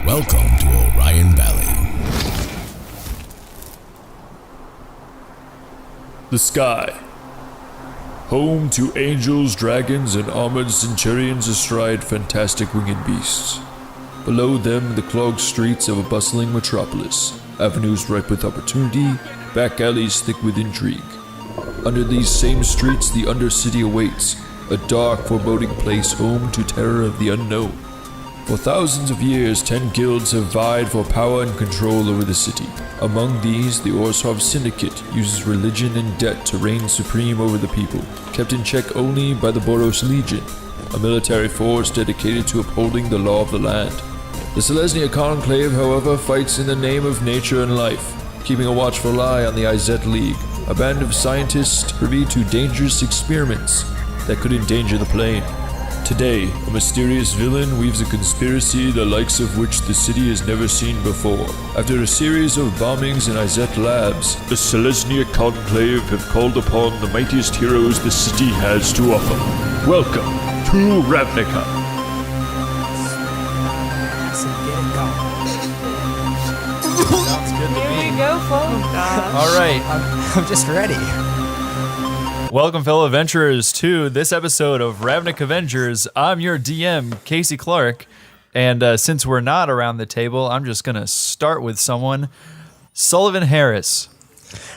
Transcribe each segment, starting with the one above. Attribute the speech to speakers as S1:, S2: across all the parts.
S1: Welcome to Orion Valley.
S2: The sky. Home to angels, dragons, and armored centurions astride fantastic winged beasts. Below them, the clogged streets of a bustling metropolis, avenues ripe with opportunity, back alleys thick with intrigue. Under these same streets, the Undercity awaits, a dark, foreboding place home to terror of the unknown. For thousands of years, 10 guilds have vied for power and control over the city. Among these, the Orsov Syndicate uses religion and debt to reign supreme over the people, kept in check only by the Boros Legion, a military force dedicated to upholding the law of the land. The Selesnya Conclave, however, fights in the name of nature and life, keeping a watchful eye on the Izet League, a band of scientists privy to dangerous experiments that could endanger the plane. Today, a mysterious villain weaves a conspiracy the likes of which the city has never seen before. After a series of bombings in Izet Labs, the Selesnya Conclave have called upon the mightiest heroes the city has to offer. Welcome to Ravnica.
S3: Here we go, folks.
S4: All right.
S5: I'm just ready.
S4: Welcome, fellow adventurers, to this episode of RavnicAvengers. I'm your DM, Casey Clark, and since we're not around the table, I'm just going to start with someone. Sullivan Harris.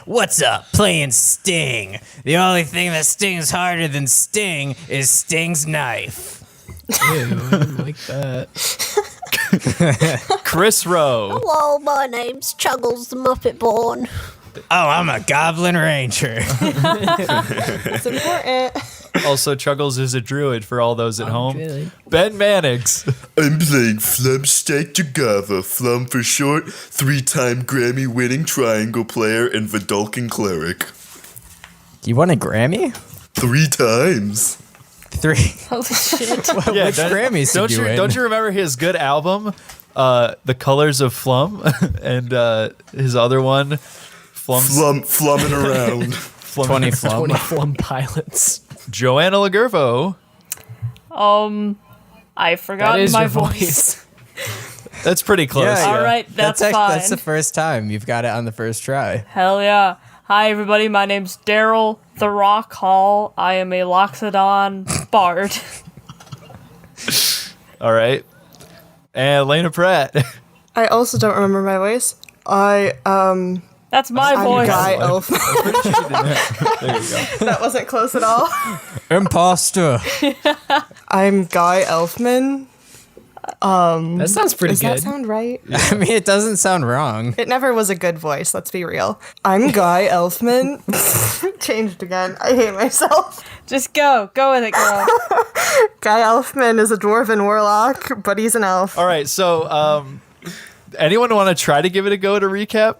S5: What's up? Playing Sting. The only thing that stings harder than Sting is Sting's knife.
S6: Ew, I didn't like that.
S4: Chris Rowe.
S7: Hello, my name's Chuggles the Muppet Born.
S5: Oh, I'm a Goblin Ranger.
S3: It's important.
S4: Also, Chuggles is a druid for all those at home.
S6: Really?
S4: Ben Mannix.
S8: I'm playing Flumsteak Jagava, Flum for short, 3-time Grammy-winning triangle player and Vidalcan cleric.
S5: You won a Grammy?
S8: 3 times.
S5: 3.
S3: Holy shit.
S4: Yeah,
S5: Which Grammys did you win?
S4: Don't you remember his good album, The Colors of Flum, and his other one,
S8: Flumming around.
S5: 20 Flum.
S6: 20 Flum pilots.
S4: Joanna Lagervo.
S3: I forgot
S6: That is
S3: my
S6: your
S3: voice.
S4: That's pretty close.
S5: Yeah,
S3: All right, that's fine.
S5: That's the first time. You've got it on the first try.
S3: Hell yeah. Hi, everybody. My name's Daryl the Rock Hall. I am a Loxodon bard.
S4: All right. And Layna Pratt.
S9: I also don't remember my voice.
S3: That's my
S9: I'm
S3: voice.
S9: Guy Elfman.
S4: There you go.
S9: That wasn't close at all.
S5: Imposter.
S9: I'm Guy Elfman.
S6: That sounds pretty
S9: Does
S6: good.
S9: that sound right?
S5: I mean, it doesn't sound wrong.
S9: It never was a good voice, let's be real. I'm Guy Elfman. Changed again. I hate myself.
S3: Just go. Go with it, girl.
S9: Guy Elfman is a dwarven warlock, but he's an elf.
S4: All right. So, anyone want to try to give it a go to recap?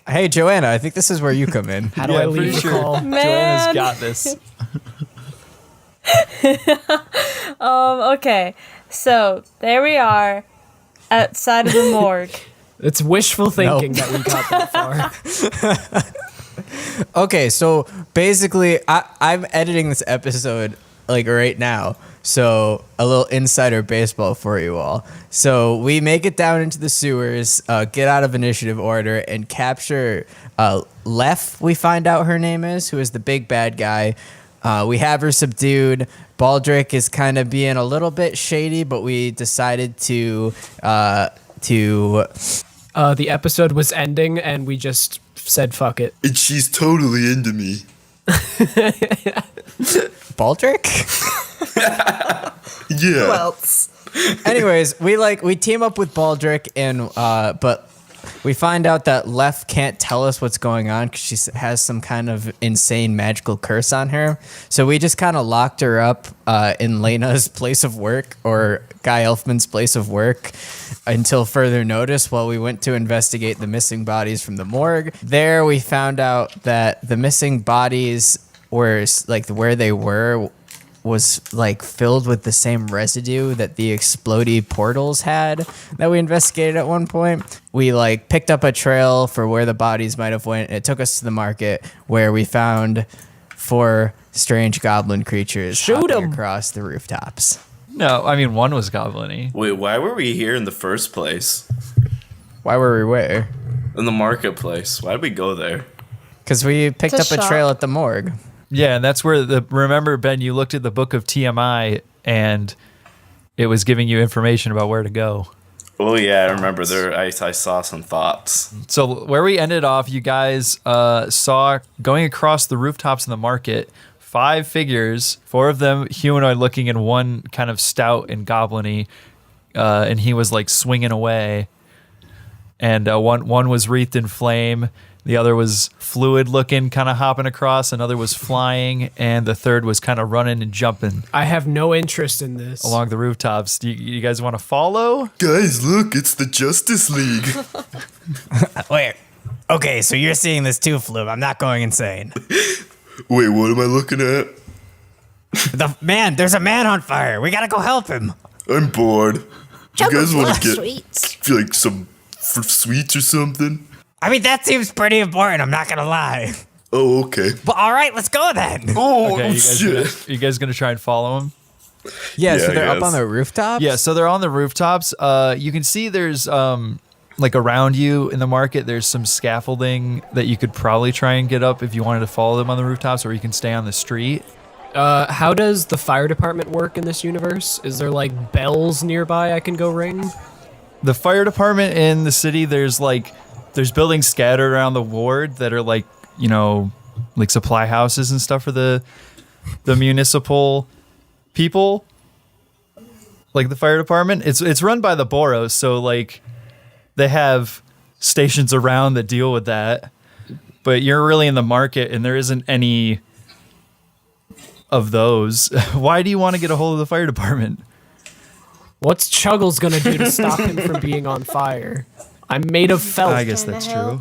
S5: Hey, Joanna, I think this is where you come in.
S6: How do I
S4: I'm
S6: leave
S4: pretty
S6: the call?
S4: Joanna's got this.
S3: Okay. So, there we are outside of the morgue.
S6: It's wishful thinking that we got that far.
S5: Okay, so basically, I'm editing this episode like right now. So a little insider baseball for you all. So we make it down into the sewers, get out of initiative order, and capture Lef, we find out her name is, who is the big bad guy. We have her subdued. Baldrick is kind of being a little bit shady, but we decided to
S6: The episode was ending, and we just said fuck it.
S8: And she's totally into me.
S5: Baldrick?
S8: Yeah.
S9: Who else?
S5: Anyways, we team up with Baldrick, and but we find out that Lef can't tell us what's going on because she has some kind of insane magical curse on her. So we just kind of locked her up in Layna's place of work, or Guy Elfman's place of work, until further notice while we went to investigate the missing bodies from the morgue. There we found out that the missing bodies were, like, where they were was like filled with the same residue that the explodey portals had that we investigated at one point. We like picked up a trail for where the bodies might have went. It took us to the market where we found 4 strange goblin creatures
S6: Shoot
S5: hopping
S6: 'em.
S5: across the rooftops.
S4: No, I mean, one was goblin-y.
S10: Wait, why were we here in the first place?
S5: Why were we where?
S10: In the marketplace. Why did we go there?
S5: Because we picked
S9: To
S5: up a
S9: shop.
S5: trail at the morgue.
S4: Yeah, and that's where remember, Ben, you looked at the book of TMI and it was giving you information about where to go.
S10: Oh yeah, I remember there. I saw some thoughts.
S4: So where we ended off, you guys saw going across the rooftops in the market, 5 figures, 4 of them humanoid looking and one kind of stout and goblin-y, and he was like swinging away. And one was wreathed in flame, the other was fluid looking, kind of hopping across, another was flying, and the third was kind of running and jumping
S6: I have no interest in this.
S4: along the rooftops. Do you guys want to follow?
S8: Guys, look, it's the Justice League.
S5: Wait. Okay, so you're seeing this too, Flub. I'm not going insane.
S8: Wait, what am I looking at?
S5: There's a man on fire. We gotta go help him.
S8: I'm bored. You guys
S7: Chuggles
S8: want
S7: loves
S8: to get
S7: sweets.
S8: like some sweets or something?
S5: I mean, that seems pretty important. I'm not gonna lie.
S8: Oh, okay.
S5: But all right, let's go then.
S8: Oh,
S4: Okay,
S8: shit.
S4: you guys gonna try and follow him?
S5: Yeah, so
S8: I
S5: they're up
S8: guess.
S5: on the rooftops?
S4: Yeah, so they're on the rooftops. You can see there's like around you in the market, there's some scaffolding that you could probably try and get up if you wanted to follow them on the rooftops, or you can stay on the street.
S6: How does the fire department work in this universe? Is there like bells nearby I can go ring?
S4: The fire department in the city, there's buildings scattered around the ward that are like, you know, like supply houses and stuff for the municipal people. Like the fire department, it's run by the boroughs, so like they have stations around that deal with that. But you're really in the market and there isn't any of those. Why do you want to get a hold of the fire department?
S6: What's Chuggles gonna do to stop him from being on fire? I'm made of felt.
S4: I guess that's true.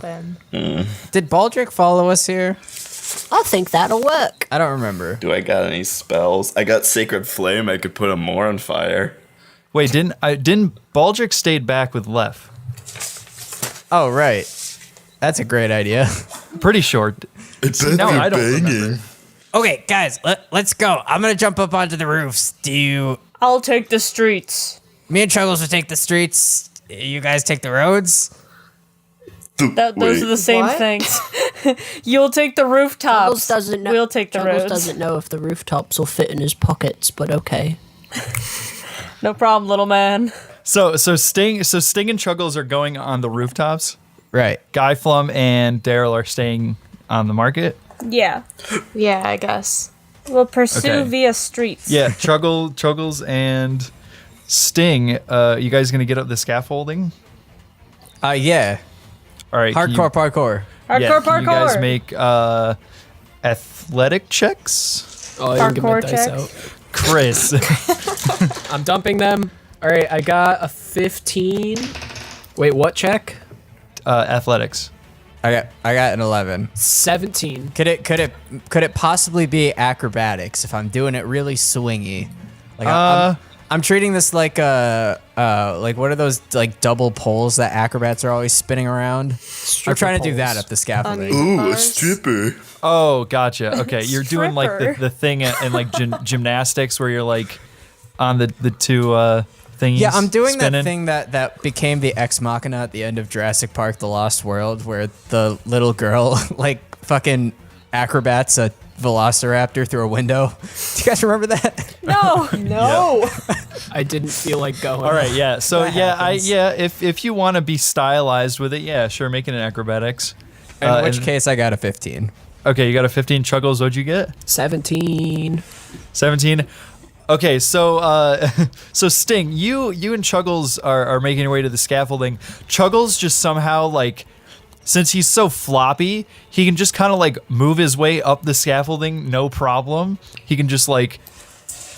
S5: Did Baldrick follow us here?
S7: I think that'll work.
S5: I don't remember.
S10: Do I got any spells? I got Sacred Flame. I could put him more on fire.
S4: Wait, didn't Baldrick stayed back with Lef?
S5: Oh, right. That's a great idea.
S4: Pretty short.
S8: I bet
S4: No,
S8: they're
S4: I don't
S8: banging.
S4: remember.
S5: Okay, guys, let's go. I'm gonna jump up onto the roofs.
S3: I'll take the streets.
S5: Me and Chuggles will take the streets. You guys take the roads.
S3: Those are the same
S9: What?
S3: things. You'll take the rooftops.
S7: Chuggles doesn't know.
S3: We'll take the
S7: Chuggles
S3: roads.
S7: doesn't know if the rooftops will fit in his pockets, but okay.
S3: No problem, little man.
S4: So Sting and Chuggles are going on the rooftops.
S5: Right.
S4: Guy Flum and Daryl are staying on the market.
S3: Yeah.
S9: Yeah, I guess.
S3: We'll pursue
S4: Okay.
S3: via streets.
S4: Yeah, Chuggles and Sting. You guys gonna get up the scaffolding?
S5: Yeah.
S4: All right. can you-
S5: Parkour.
S3: Hardcore
S4: Can you guys
S3: parkour.
S4: make athletic checks?
S6: Oh, I didn't get my
S3: Parkour
S6: dice
S3: checks.
S6: out.
S4: Chris.
S6: I'm dumping them. All right, I got a 15. Wait, what check?
S4: Athletics.
S5: I got an 11.
S6: 17.
S5: Could it possibly be acrobatics if I'm doing it really swingy? Like I'm treating this like like what are those like double poles that acrobats are always spinning around? I'm trying to do that up the scaffolding.
S8: Ooh, a
S9: Bars.
S8: stripper.
S4: Oh, gotcha. Okay, you're doing like
S3: Stripper.
S4: the thing in like gymnastics where you're like on the two thingies.
S5: Yeah, I'm doing
S4: spinning.
S5: that thing that became the Ex Machina at the end of Jurassic Park: The Lost World, where the little girl like fucking acrobats a velociraptor through a window. Do you guys remember that?
S3: No.
S9: No.
S6: I didn't feel like going.
S4: All right, yeah. So
S5: That
S4: yeah,
S5: happens.
S4: if you want to be stylized with it, yeah, sure, make it an acrobatics.
S5: In which
S4: and-
S5: case, I got a 15.
S4: Okay, you got a 15. Chuggles, what'd you get?
S6: 17.
S4: 17. Okay, so so Sting, you and Chuggles are making your way to the scaffolding. Chuggles just somehow like, since he's so floppy, he can just kind of like move his way up the scaffolding, no problem. He can just like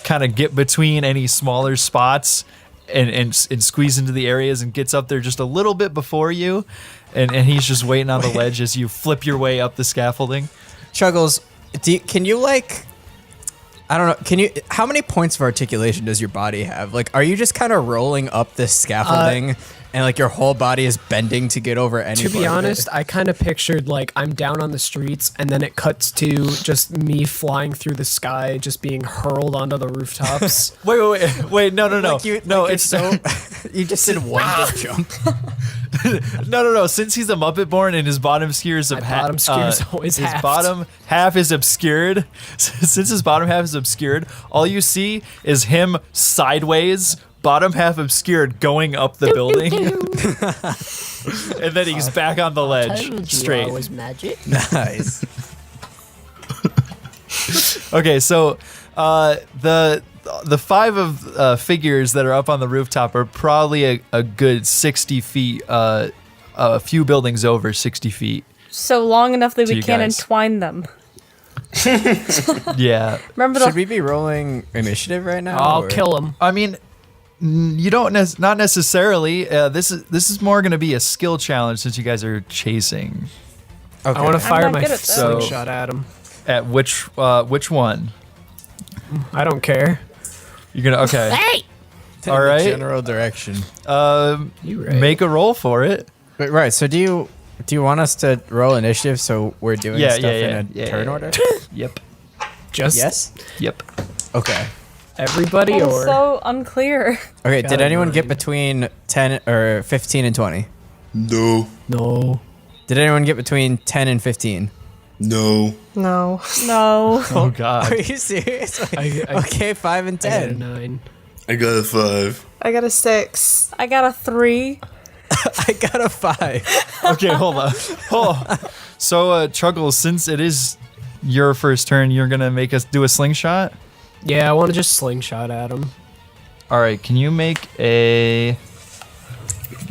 S4: kind of get between any smaller spots and squeeze into the areas and gets up there just a little bit before you. And he's just waiting on the ledge as you flip your way up the scaffolding.
S5: Chuggles, can you like? I don't know. Can you? How many points of articulation does your body have? Like, are you just kind of rolling up this scaffolding and like your whole body is bending to get over any.
S6: To be
S5: part of
S6: honest,
S5: it.
S6: I kind of pictured like I'm down on the streets, and then it cuts to just me flying through the sky, just being hurled onto the rooftops.
S4: Wait, no.
S5: Like you,
S4: no,
S5: like
S4: it's
S5: so. You just did one big jump.
S4: no. Since he's a Muppet born and his bottom skewer is
S6: bottom skewer is always
S4: his
S6: halved.
S4: bottom half is obscured. Since his bottom half is obscured, all you see is him sideways, bottom half obscured, going up the building, and then he's back on the ledge straight.
S7: Always magic.
S5: Nice.
S4: Okay, so the five of figures that are up on the rooftop are probably a good 60 feet, a few buildings over 60 feet.
S3: So long enough that
S4: To
S3: we
S4: you
S3: can't
S4: guys.
S3: entwine them.
S4: Yeah.
S3: Remember
S5: Should
S3: the
S5: we be rolling initiative right now?
S6: I'll
S5: or-
S6: kill him.
S4: I mean, you don't not necessarily. This is more going to be a skill challenge since you guys are chasing.
S5: Okay.
S6: I want to fire
S3: not
S6: my
S3: good at that.
S6: slingshot at him.
S4: At which one?
S6: I don't care.
S4: You're gonna okay.
S7: Hey!
S5: In
S4: All
S5: the
S4: right.
S5: General direction.
S6: You right.
S4: Make a roll for it.
S5: But, right. So do you want us to roll initiative so we're doing
S4: Yeah,
S5: stuff
S4: yeah,
S5: in a
S4: yeah,
S5: turn
S4: yeah.
S5: order?
S4: Yep.
S6: Just
S5: Yes.
S4: Yep.
S5: Okay.
S6: everybody,
S3: That
S6: or
S3: was so unclear.
S5: Okay.
S6: Got
S5: Did
S6: it,
S5: anyone get
S6: nine.
S5: between 10 or 15 and 20?
S8: No.
S6: no?
S5: Did anyone get between 10 and 15?
S8: No.
S9: No.
S3: No.
S4: Oh God.
S5: Are you serious?
S6: I-
S5: Okay, 5 and
S6: I got a
S5: 10.
S6: 9.
S8: I got a 5.
S9: I got a 6.
S3: I got a 3.
S5: I got a 5.
S4: Okay, hold on. So, Chuggles, since it is your first turn, you're gonna make us do a slingshot.
S6: Yeah, I want to just slingshot at him.
S4: All right. Can you make a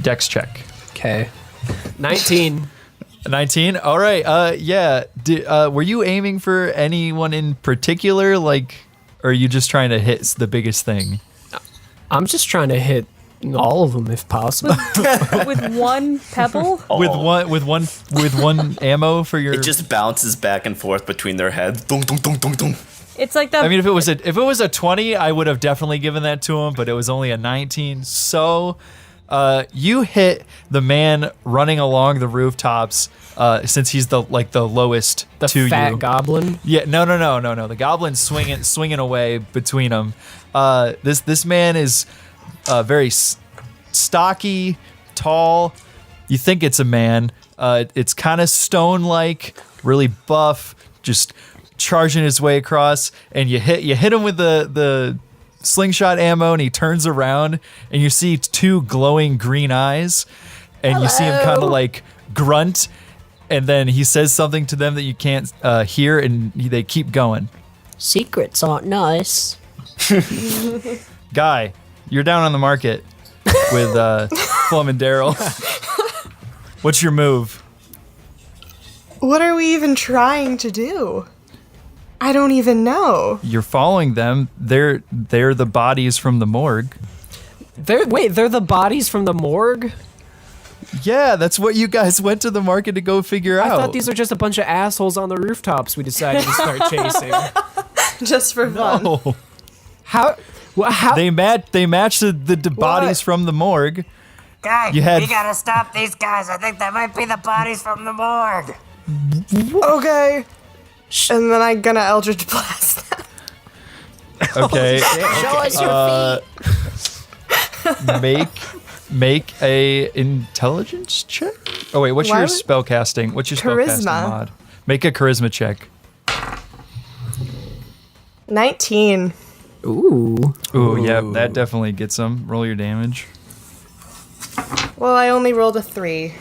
S4: dex check?
S6: Okay. 19.
S4: 19. All right. Yeah. Were you aiming for anyone in particular, like, or are you just trying to hit the biggest thing?
S6: I'm just trying to hit all of them if possible.
S3: With one pebble?
S4: With one ammo for your.
S10: It just bounces back and forth between their heads. Dong, dong, dong, dong, dong.
S3: It's like the
S4: I mean, if it was a 20, I would have definitely given that to him, but it was only a 19. So, you hit the man running along the rooftops, since he's the lowest
S6: The
S4: to
S6: fat
S4: you.
S6: goblin.
S4: Yeah, no. The goblin's swinging away between them. This man is very stocky, tall. You think it's a man. It's kind of stone-like, really buff, just charging his way across, and you hit him with the slingshot ammo, and he turns around, and you see two glowing green eyes, and you see him kind of like grunt, and then he says something to them that you can't hear, and they keep going.
S7: Secrets aren't nice.
S4: Guy, you're down on the market with Plum and Daryl. What's your move?
S9: What are we even trying to do? I don't even know.
S4: You're following them. They're the bodies from the morgue.
S6: They're the bodies from the morgue?
S4: Yeah, that's what you guys went to the market to go figure
S6: I
S4: out.
S6: thought these were just a bunch of assholes on the rooftops we decided to start chasing.
S9: Just for fun.
S4: No.
S6: How?
S4: They matched the bodies from the morgue.
S11: Guy,
S4: You had-
S11: we gotta stop these guys. I think that might be the bodies from the morgue.
S9: Okay. And then I'm gonna Eldritch Blast them.
S4: Okay.
S7: Show us your feet.
S4: Make a intelligence check. Oh wait, what's
S9: Why
S4: your
S9: would-
S4: spell casting? What's your spell casting
S9: Charisma.
S4: mod? Make a charisma check.
S9: 19.
S6: Ooh.
S4: Ooh, yeah, that definitely gets them. Roll your damage.
S9: Well, I only rolled a 3.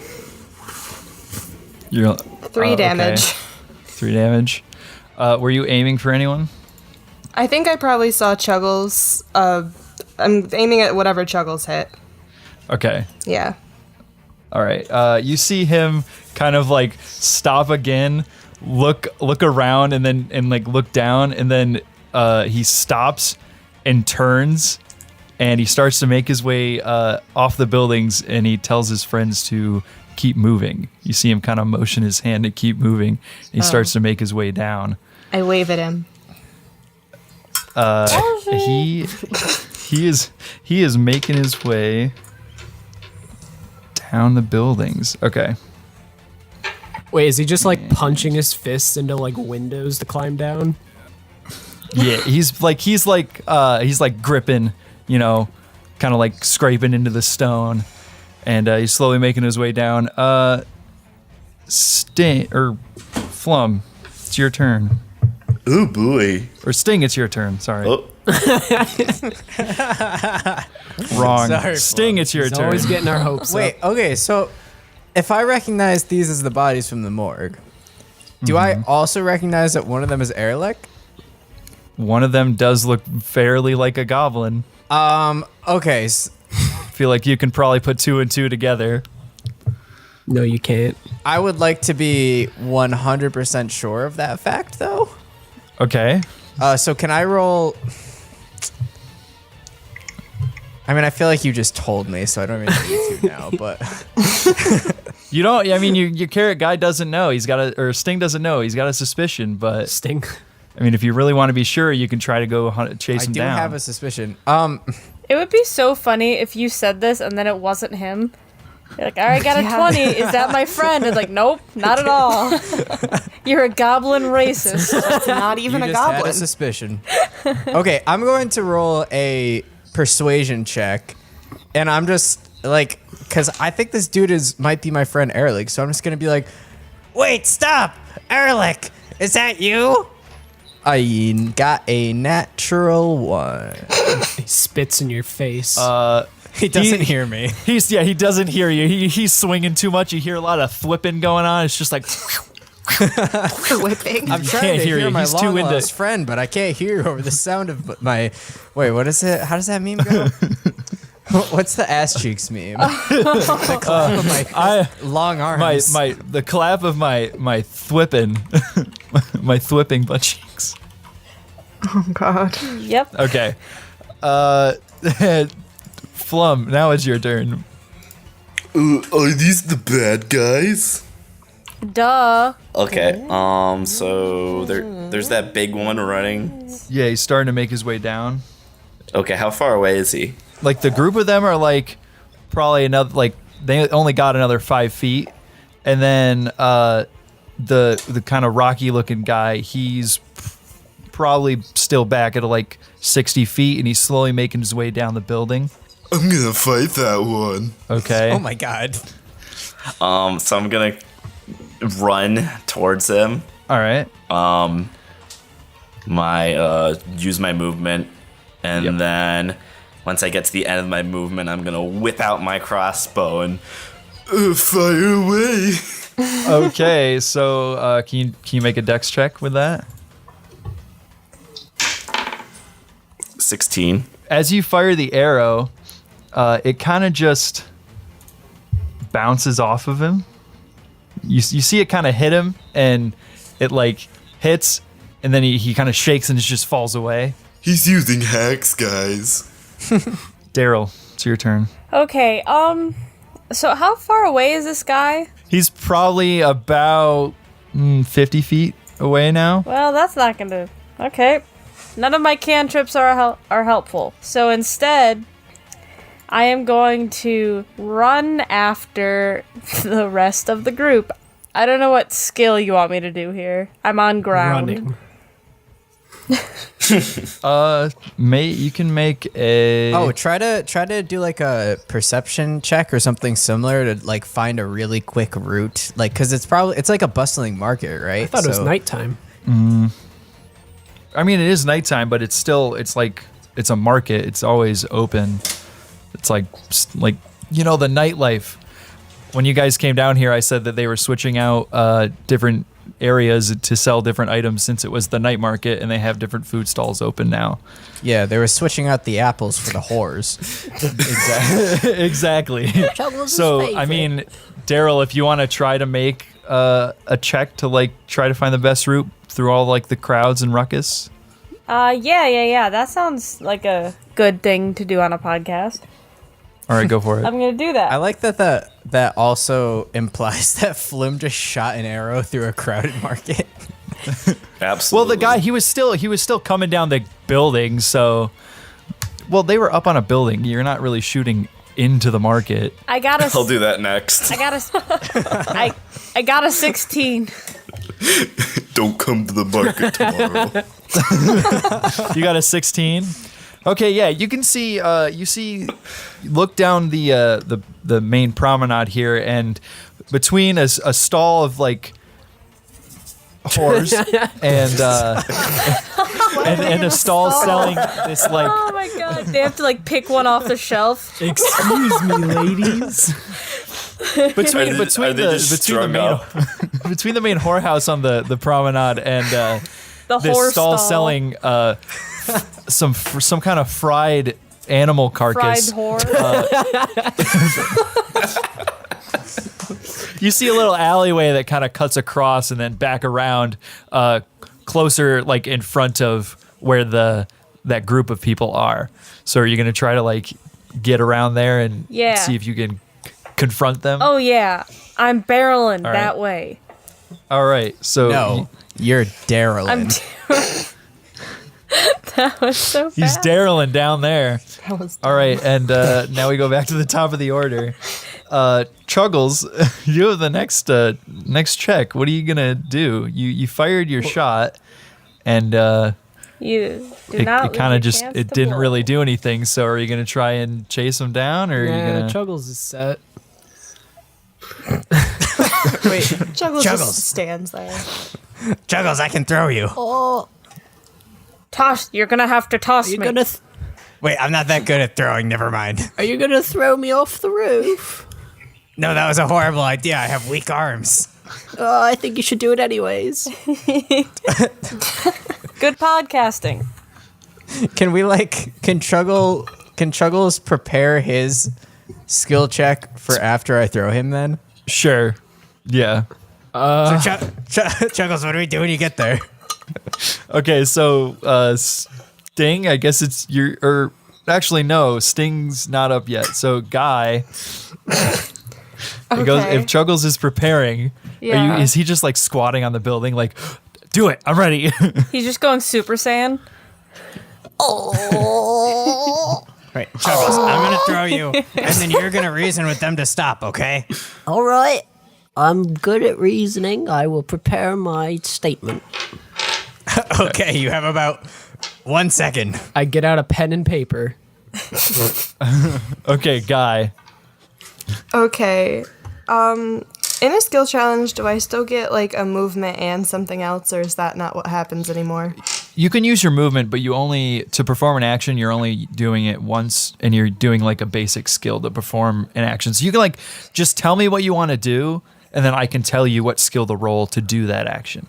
S4: You're
S9: 3
S4: okay.
S9: damage.
S4: 3 damage. Were you aiming for anyone?
S9: I think I probably saw Chuggles. I'm aiming at whatever Chuggles hit.
S4: Okay.
S9: Yeah.
S4: All right. You see him kind of like stop again, look around, and then like look down, and then he stops and turns, and he starts to make his way off the buildings, and he tells his friends to keep moving. You see him kind of motion his hand to keep moving. And he starts to make his way down.
S9: I wave at him.
S4: He is making his way. Down the buildings. Okay.
S6: Wait, is he just like punching his fists into like windows to climb down?
S4: Yeah, he's like gripping, you know, kind of like scraping into the stone, and he's slowly making his way down. Sting or Flum, it's your turn.
S10: Ooh, boy.
S4: Or Sting, it's your turn. Sorry.
S10: Oh.
S4: Wrong.
S5: Sorry,
S4: Sting, it's your
S6: He's
S4: turn.
S6: always getting our hopes
S5: Wait,
S6: up.
S5: okay, so if I recognize these as the bodies from the morgue, do I also recognize that one of them is Erlich?
S4: One of them does look fairly like a goblin.
S5: Okay.
S4: Feel like you can probably put 2 and 2 together.
S6: No, you can't.
S5: I would like to be 100% sure of that fact, though.
S4: Okay.
S5: So can I roll? I mean, I feel like you just told me, so I don't even need to now, but...
S4: You don't, I mean, your carrot guy doesn't know. Or Sting doesn't know. He's got a suspicion, but...
S6: Sting.
S4: I mean, if you really want to be sure, you can try to go chase him down.
S5: I do have a suspicion.
S3: It would be so funny if you said this and then it wasn't him. You're like, all right, got a 20. Is that my friend? It's like, nope, not at all. You're a goblin racist.
S9: It's not even
S5: you
S9: a
S5: just
S9: goblin.
S5: had a suspicion. Okay, I'm going to roll a persuasion check, and I'm just like, because I think this dude might be my friend Erlich, so I'm just going to be like, wait, stop! Erlich, is that you? I got a natural 1.
S6: He spits in your face.
S5: He doesn't hear me.
S4: He doesn't hear you. He's swinging too much. You hear a lot of thwipping going on. It's just like...
S9: Whipping.
S5: I'm trying
S4: can't
S5: to
S4: hear
S5: hear
S4: you.
S5: my
S4: He's too
S5: long
S4: into-
S5: lost friend, but I can't hear over the sound of my... Wait, what is it? How does that meme go? What's the ass cheeks meme? The clap of my long arms.
S4: The clap of my thwipping, my thwipping butt cheeks.
S9: Oh, God.
S3: Yep.
S4: Okay. Flum, now it's your turn.
S8: Are these the bad guys?
S3: Duh.
S10: Okay, so there's that big one running.
S4: Yeah, he's starting to make his way down.
S10: Okay, how far away is he?
S4: Like the group of them are like probably another, like they only got another 5 feet, and then the kind of rocky looking guy, he's probably still back at like 60 feet, and he's slowly making his way down the building.
S8: I'm gonna fight that one.
S4: Okay.
S5: Oh my god.
S10: So I'm gonna run towards him.
S4: All right.
S10: Use my movement, and then once I get to the end of my movement, I'm gonna whip out my crossbow and
S8: fire away.
S4: Okay, so can you make a dex check with that?
S10: 16.
S4: As you fire the arrow, it kind of just bounces off of him. You see it kind of hit him, and it like hits, and then he kind of shakes and it just falls away.
S8: He's using hacks, guys.
S4: Daryl, it's your turn.
S3: Okay, so how far away is this guy?
S4: He's probably about 50 feet away now.
S3: Well, that's not gonna... Okay. None of my cantrips are helpful. So instead, I am going to run after the rest of the group. I don't know what skill you want me to do here. I'm on ground.
S6: Running.
S4: You can make a...
S5: Oh, try to do like a perception check or something similar to like find a really quick route, like because it's like a bustling market, right?
S6: I thought it was nighttime.
S4: I mean, it is nighttime, but it's like it's a market. It's always open. It's like you know, the nightlife. When you guys came down here, I said that they were switching out different areas to sell different items since it was the night market, and they have different food stalls open now.
S5: Yeah, they were switching out the apples for the whores.
S4: Exactly. So, I mean, Daryl, if you want to try to make a check to like try to find the best route through all like the crowds and ruckus.
S3: Yeah. That sounds like a good thing to do on a podcast.
S4: All right, go for it.
S3: I'm gonna do that.
S5: I like that also implies that Flim just shot an arrow through a crowded market.
S10: Absolutely.
S4: Well, the guy, he was still coming down the building, so... Well, they were up on a building. You're not really shooting into the market.
S3: I got a.
S10: I'll do that next.
S3: I got a. I got a 16.
S8: Don't come to the market tomorrow.
S4: You got a 16. Okay, yeah, you can see. Look down the main promenade here, and between a stall of like whores and a stall selling this like.
S3: Oh my god! They have to like pick one off the shelf.
S6: Excuse me, ladies.
S4: Between
S10: Are they
S4: the
S10: just strung up?
S4: between the main whorehouse on the promenade and
S3: The
S4: this
S3: whore
S4: stall selling some kind of fried animal
S3: fried
S4: carcass.
S3: whore.
S4: You see a little alleyway that kind of cuts across and then back around, closer, like in front of where that group of people are. So are you gonna try to like get around there and
S3: Yeah.
S4: see if you can confront them?
S3: Oh yeah, I'm barreling
S4: All right.
S3: that way.
S4: All right. So
S5: No, you're Daryl.
S3: I'm. That was so
S4: he's
S3: fast.
S4: Darylin down there. All right, and now we go back to the top of the order. Chuggles, you have the next check. What are you gonna do? You fired your shot, and
S3: You do
S4: it
S3: not
S4: kind of
S3: lose your
S4: just
S3: chance
S4: it
S3: to
S4: didn't
S3: blow.
S4: really do anything. So are you gonna try and chase him down, or are you gonna?
S6: Chuggles is set.
S5: Wait,
S9: Juggles
S5: Juggles.
S9: just stands there.
S5: Juggles, I can throw you.
S7: Oh,
S3: Toss. You're gonna have to toss
S7: you're
S3: me.
S7: gonna
S5: Wait, I'm not that good at throwing. Never mind.
S7: are you gonna throw me off the roof?
S5: No, that was a horrible idea. I have weak arms.
S7: Oh, I think you should do it anyways.
S3: Good podcasting.
S5: Can Chuggles prepare his skill check for after I throw him then?
S4: Sure. Yeah.
S5: Chuggles, what do we do when you get there?
S4: Okay. So Sting, I guess it's your. Or actually, no. Sting's not up yet. So Guy. It goes,
S9: Okay.
S4: if Chuggles is preparing,
S9: Yeah.
S4: is he just like squatting on the building like, do it, I'm ready?
S3: He's just going Super Saiyan.
S5: Right, Chuggles, I'm gonna throw you, and then you're gonna reason with them to stop, okay?
S7: All right. I'm good at reasoning. I will prepare my statement.
S5: Okay, you have about 1 second.
S6: I get out a pen and paper.
S4: Okay, Guy.
S9: Okay. In a skill challenge, do I still get like a movement and something else, or is that not what happens anymore?
S4: You can use your movement, but to perform an action, you're only doing it once, and you're doing like a basic skill to perform an action. So you can like just tell me what you want to do, and then I can tell you what skill to roll to do that action.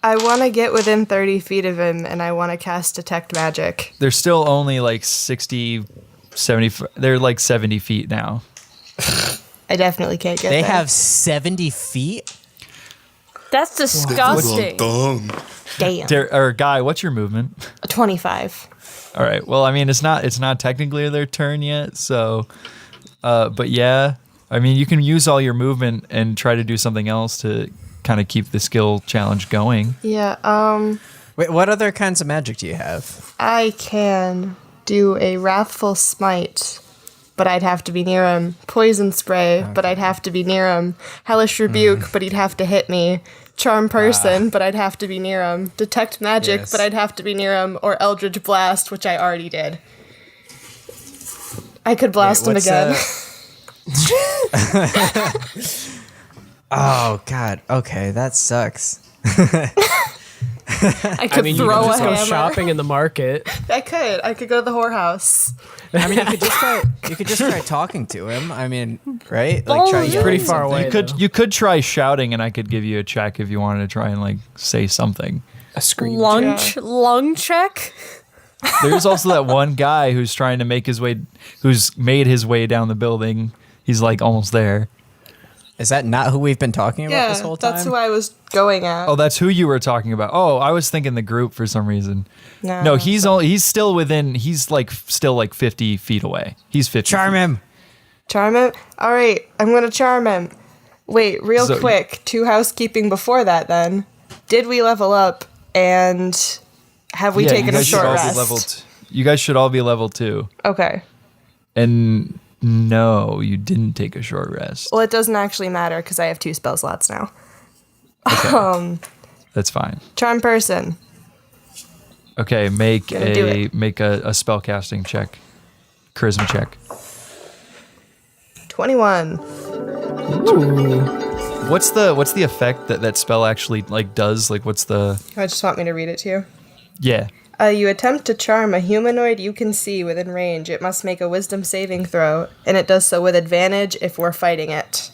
S9: I want to get within 30 feet of him, and I want to cast Detect Magic.
S4: They're still only like 60, 70, they're like 70 feet now.
S9: I definitely can't get
S5: They
S9: there.
S5: have 70 feet?
S3: That's disgusting.
S8: Dong.
S9: Damn.
S4: Guy, what's your movement?
S9: 25.
S4: All right. Well, I mean, it's not technically their turn yet, so but yeah. I mean, you can use all your movement and try to do something else to kind of keep the skill challenge going.
S9: Yeah,
S5: Wait, what other kinds of magic do you have?
S9: I can do a Wrathful Smite, but I'd have to be near him. Poison Spray, but I'd have to be near him. Hellish Rebuke, but he'd have to hit me. Charm Person, but I'd have to be near him. Detect Magic,
S5: Yes.
S9: but I'd have to be near him. Or Eldritch Blast, which I already did. I could blast him
S5: what's,
S9: again.
S5: Oh, God. Okay, that sucks.
S9: I could
S6: I mean, you
S9: throw
S6: can
S9: a
S6: just go
S9: hammer.
S6: shopping in the market.
S9: I could go to the whorehouse.
S5: I mean, you could just try talking to him. I mean, right? Like try yelling
S6: Pretty far
S5: something.
S6: away.
S4: You could try shouting, and I could give you a check if you wanted to try and like say something.
S6: A scream.
S3: Lung check.
S4: There's also that one guy who's trying to who's made his way down the building. He's like almost there.
S5: Is that not who we've been talking about this whole time?
S9: that's who I was going at.
S4: Oh, that's who you were talking about. Oh, I was thinking the group for some reason. No, he's still within. He's like still like 50 feet away. He's 50.
S5: Charm him.
S9: Charm him? All right, I'm going to charm him. Wait, real
S4: So-
S9: quick, 2 housekeeping before that then. Did we level up, and have we taken a short rest?
S4: You guys should all be level 2.
S9: Okay.
S4: And No, you didn't take a short rest.
S9: Well, it doesn't actually matter because I have 2 spell slots now.
S4: That's fine.
S9: Charm person.
S4: Okay, make
S9: Gonna do it.
S4: a spell casting check. Charisma check.
S9: 21.
S4: What's the effect that spell actually like does? Like what's the
S9: I just want me to read it to you.
S4: Yeah.
S9: You attempt to charm a humanoid you can see within range. It must make a wisdom saving throw, and it does so with advantage if we're fighting it.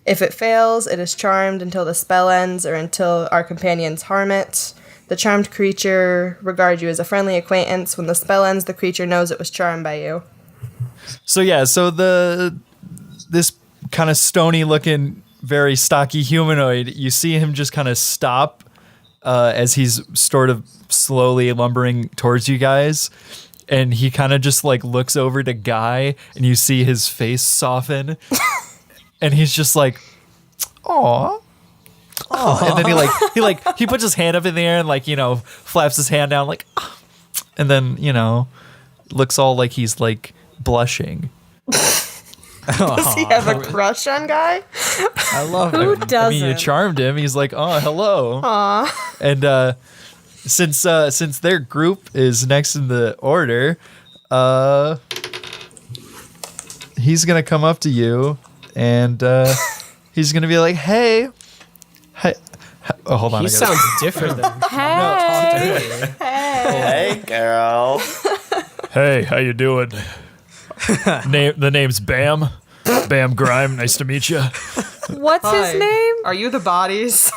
S9: If it fails, it is charmed until the spell ends or until our companions harm it. The charmed creature regards you as a friendly acquaintance. When the spell ends, the creature knows it was charmed by you.
S4: So yeah, so this kind of stony looking, very stocky humanoid, you see him just kind of stop as he's sort of slowly lumbering towards you guys, and he kind of just like looks over to Guy, and you see his face soften, and he's just like, "Aw." And then he puts his hand up in the air and like, you know, flaps his hand down like, "Ah," and then, you know, looks all like he's like blushing.
S9: Does he have a crush on Guy?
S5: I love
S3: Who
S5: it.
S3: doesn't?
S4: I mean, you charmed him. He's like, "Oh, hello."
S9: Aw.
S4: And since their group is next in the order, he's gonna come up to you, and he's gonna be like, "Hey, oh, hold on."
S6: He
S4: I gotta-
S6: sounds different than
S3: Hey.
S10: Hey, girl.
S2: Hey, how you doing? The name's Bam. Bam Grime. Nice to meet you.
S3: What's his name?
S9: Are you the bodies?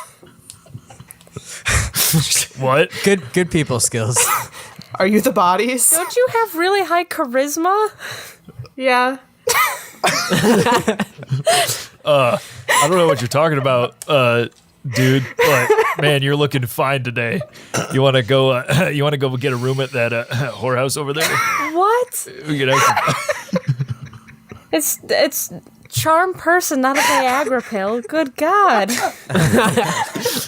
S2: What?
S5: Good people skills.
S9: Are you the bodies?
S3: Don't you have really high charisma?
S9: Yeah.
S2: I don't know what you're talking about, dude. But man, you're looking fine today. You want to go? You want to go get a room at that whorehouse over there?
S3: What?
S2: You know,
S3: It's charm person, not a Viagra pill. Good God.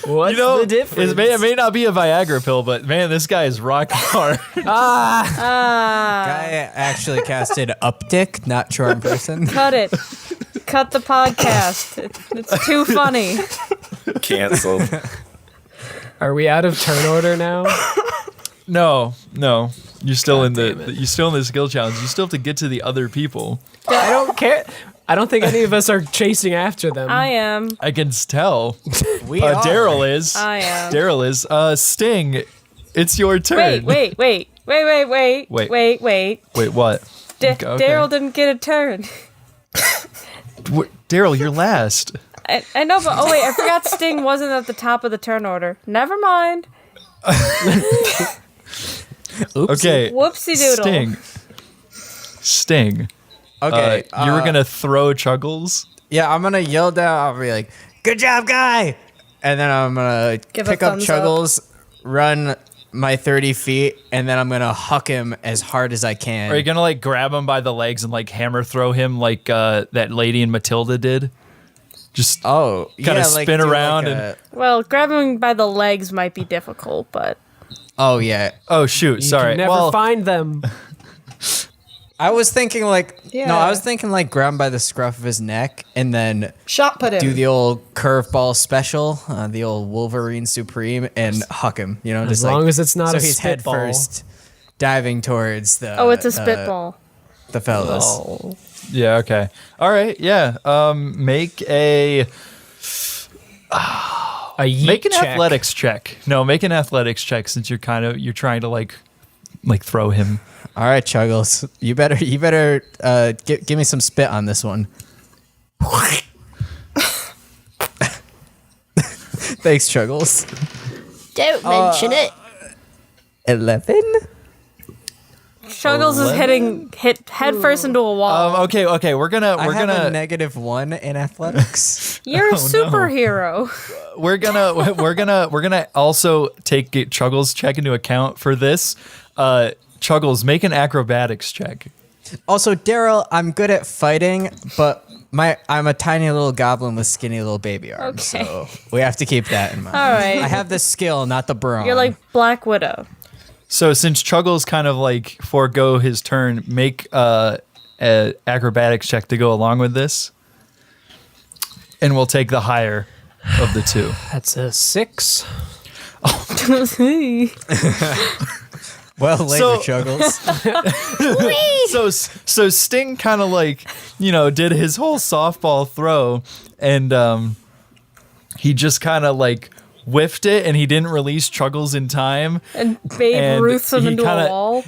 S6: What's the difference?
S4: it may not be a Viagra pill, but man, this guy is rock hard.
S5: Guy actually casted Uptick, not Charm Person.
S3: Cut it. Cut the podcast. It's too funny.
S10: Canceled.
S6: Are we out of turn order now?
S4: No. You're still you're still in the skill challenge. You still have to get to the other people.
S6: I don't care. I don't think any of us are chasing after them.
S3: I am.
S4: I can tell.
S5: We are.
S4: Daryl is.
S3: I am.
S4: Daryl is. Sting, it's your turn.
S3: Wait, what? Daryl didn't get a turn.
S4: Daryl, you're last.
S3: I know, but I forgot Sting wasn't at the top of the turn order. Never mind.
S4: Okay.
S3: Whoopsie doodle.
S4: Sting.
S5: Okay.
S4: You were gonna throw Chuggles.
S5: Yeah, I'm gonna yell down. I'll be like, "Good job, Guy!" And then I'm gonna
S9: Give a
S5: pick up
S9: thumbs
S5: Chuggles, run my 30 feet, and then I'm gonna huck him as hard as I can.
S4: Are you gonna like grab him by the legs and like hammer throw him like that lady in Matilda did? Just
S5: kind of
S4: spin around and.
S3: Well, grabbing by the legs might be difficult, but
S5: Oh yeah.
S4: Oh shoot!
S6: You
S4: Sorry.
S6: can never find them.
S5: I was thinking like
S9: Yeah.
S5: I was thinking like grab him by the scruff of his neck and then
S9: Shot put him.
S5: do the old curveball special, the old Wolverine Supreme, and huck him. You know,
S6: As
S5: just
S6: long
S5: like,
S6: as it's not
S5: so
S6: a
S5: he's head
S6: spitball.
S5: first, diving towards the.
S3: it's a spitball.
S5: The fellas.
S6: Oh.
S4: Yeah. Okay. All right. Yeah. Make a
S6: A yeet
S4: make an
S6: check.
S4: athletics check. No, make an athletics check since you're trying to like throw him.
S5: All right, Chuggles, you better give me some spit on this one. Thanks, Chuggles.
S7: Don't mention it.
S5: 11.
S3: Chuggles is hit head first into a wall.
S4: Okay. We're
S5: I have a
S4: gonna
S5: -1 in athletics.
S3: You're a superhero.
S4: we're gonna also take Chuggles' check into account for this. Chuggles, make an acrobatics check.
S5: Also, Daryl, I'm good at fighting, but I'm a tiny little goblin with skinny little baby arms.
S3: Okay.
S5: So we have to keep that in mind.
S3: All right.
S5: I have the skill, not the brawn.
S3: You're like Black Widow.
S4: So since Chuggles kind of like forego his turn, make an an acrobatics check to go along with this. And we'll take the higher of the two.
S6: That's a 6.
S5: Well, later, Chuggles.
S4: So Sting kind of like, did his whole softball throw, and he just kind of like whiffed it, and he didn't release Chuggles in time.
S3: And Babe Ruths him into a wall.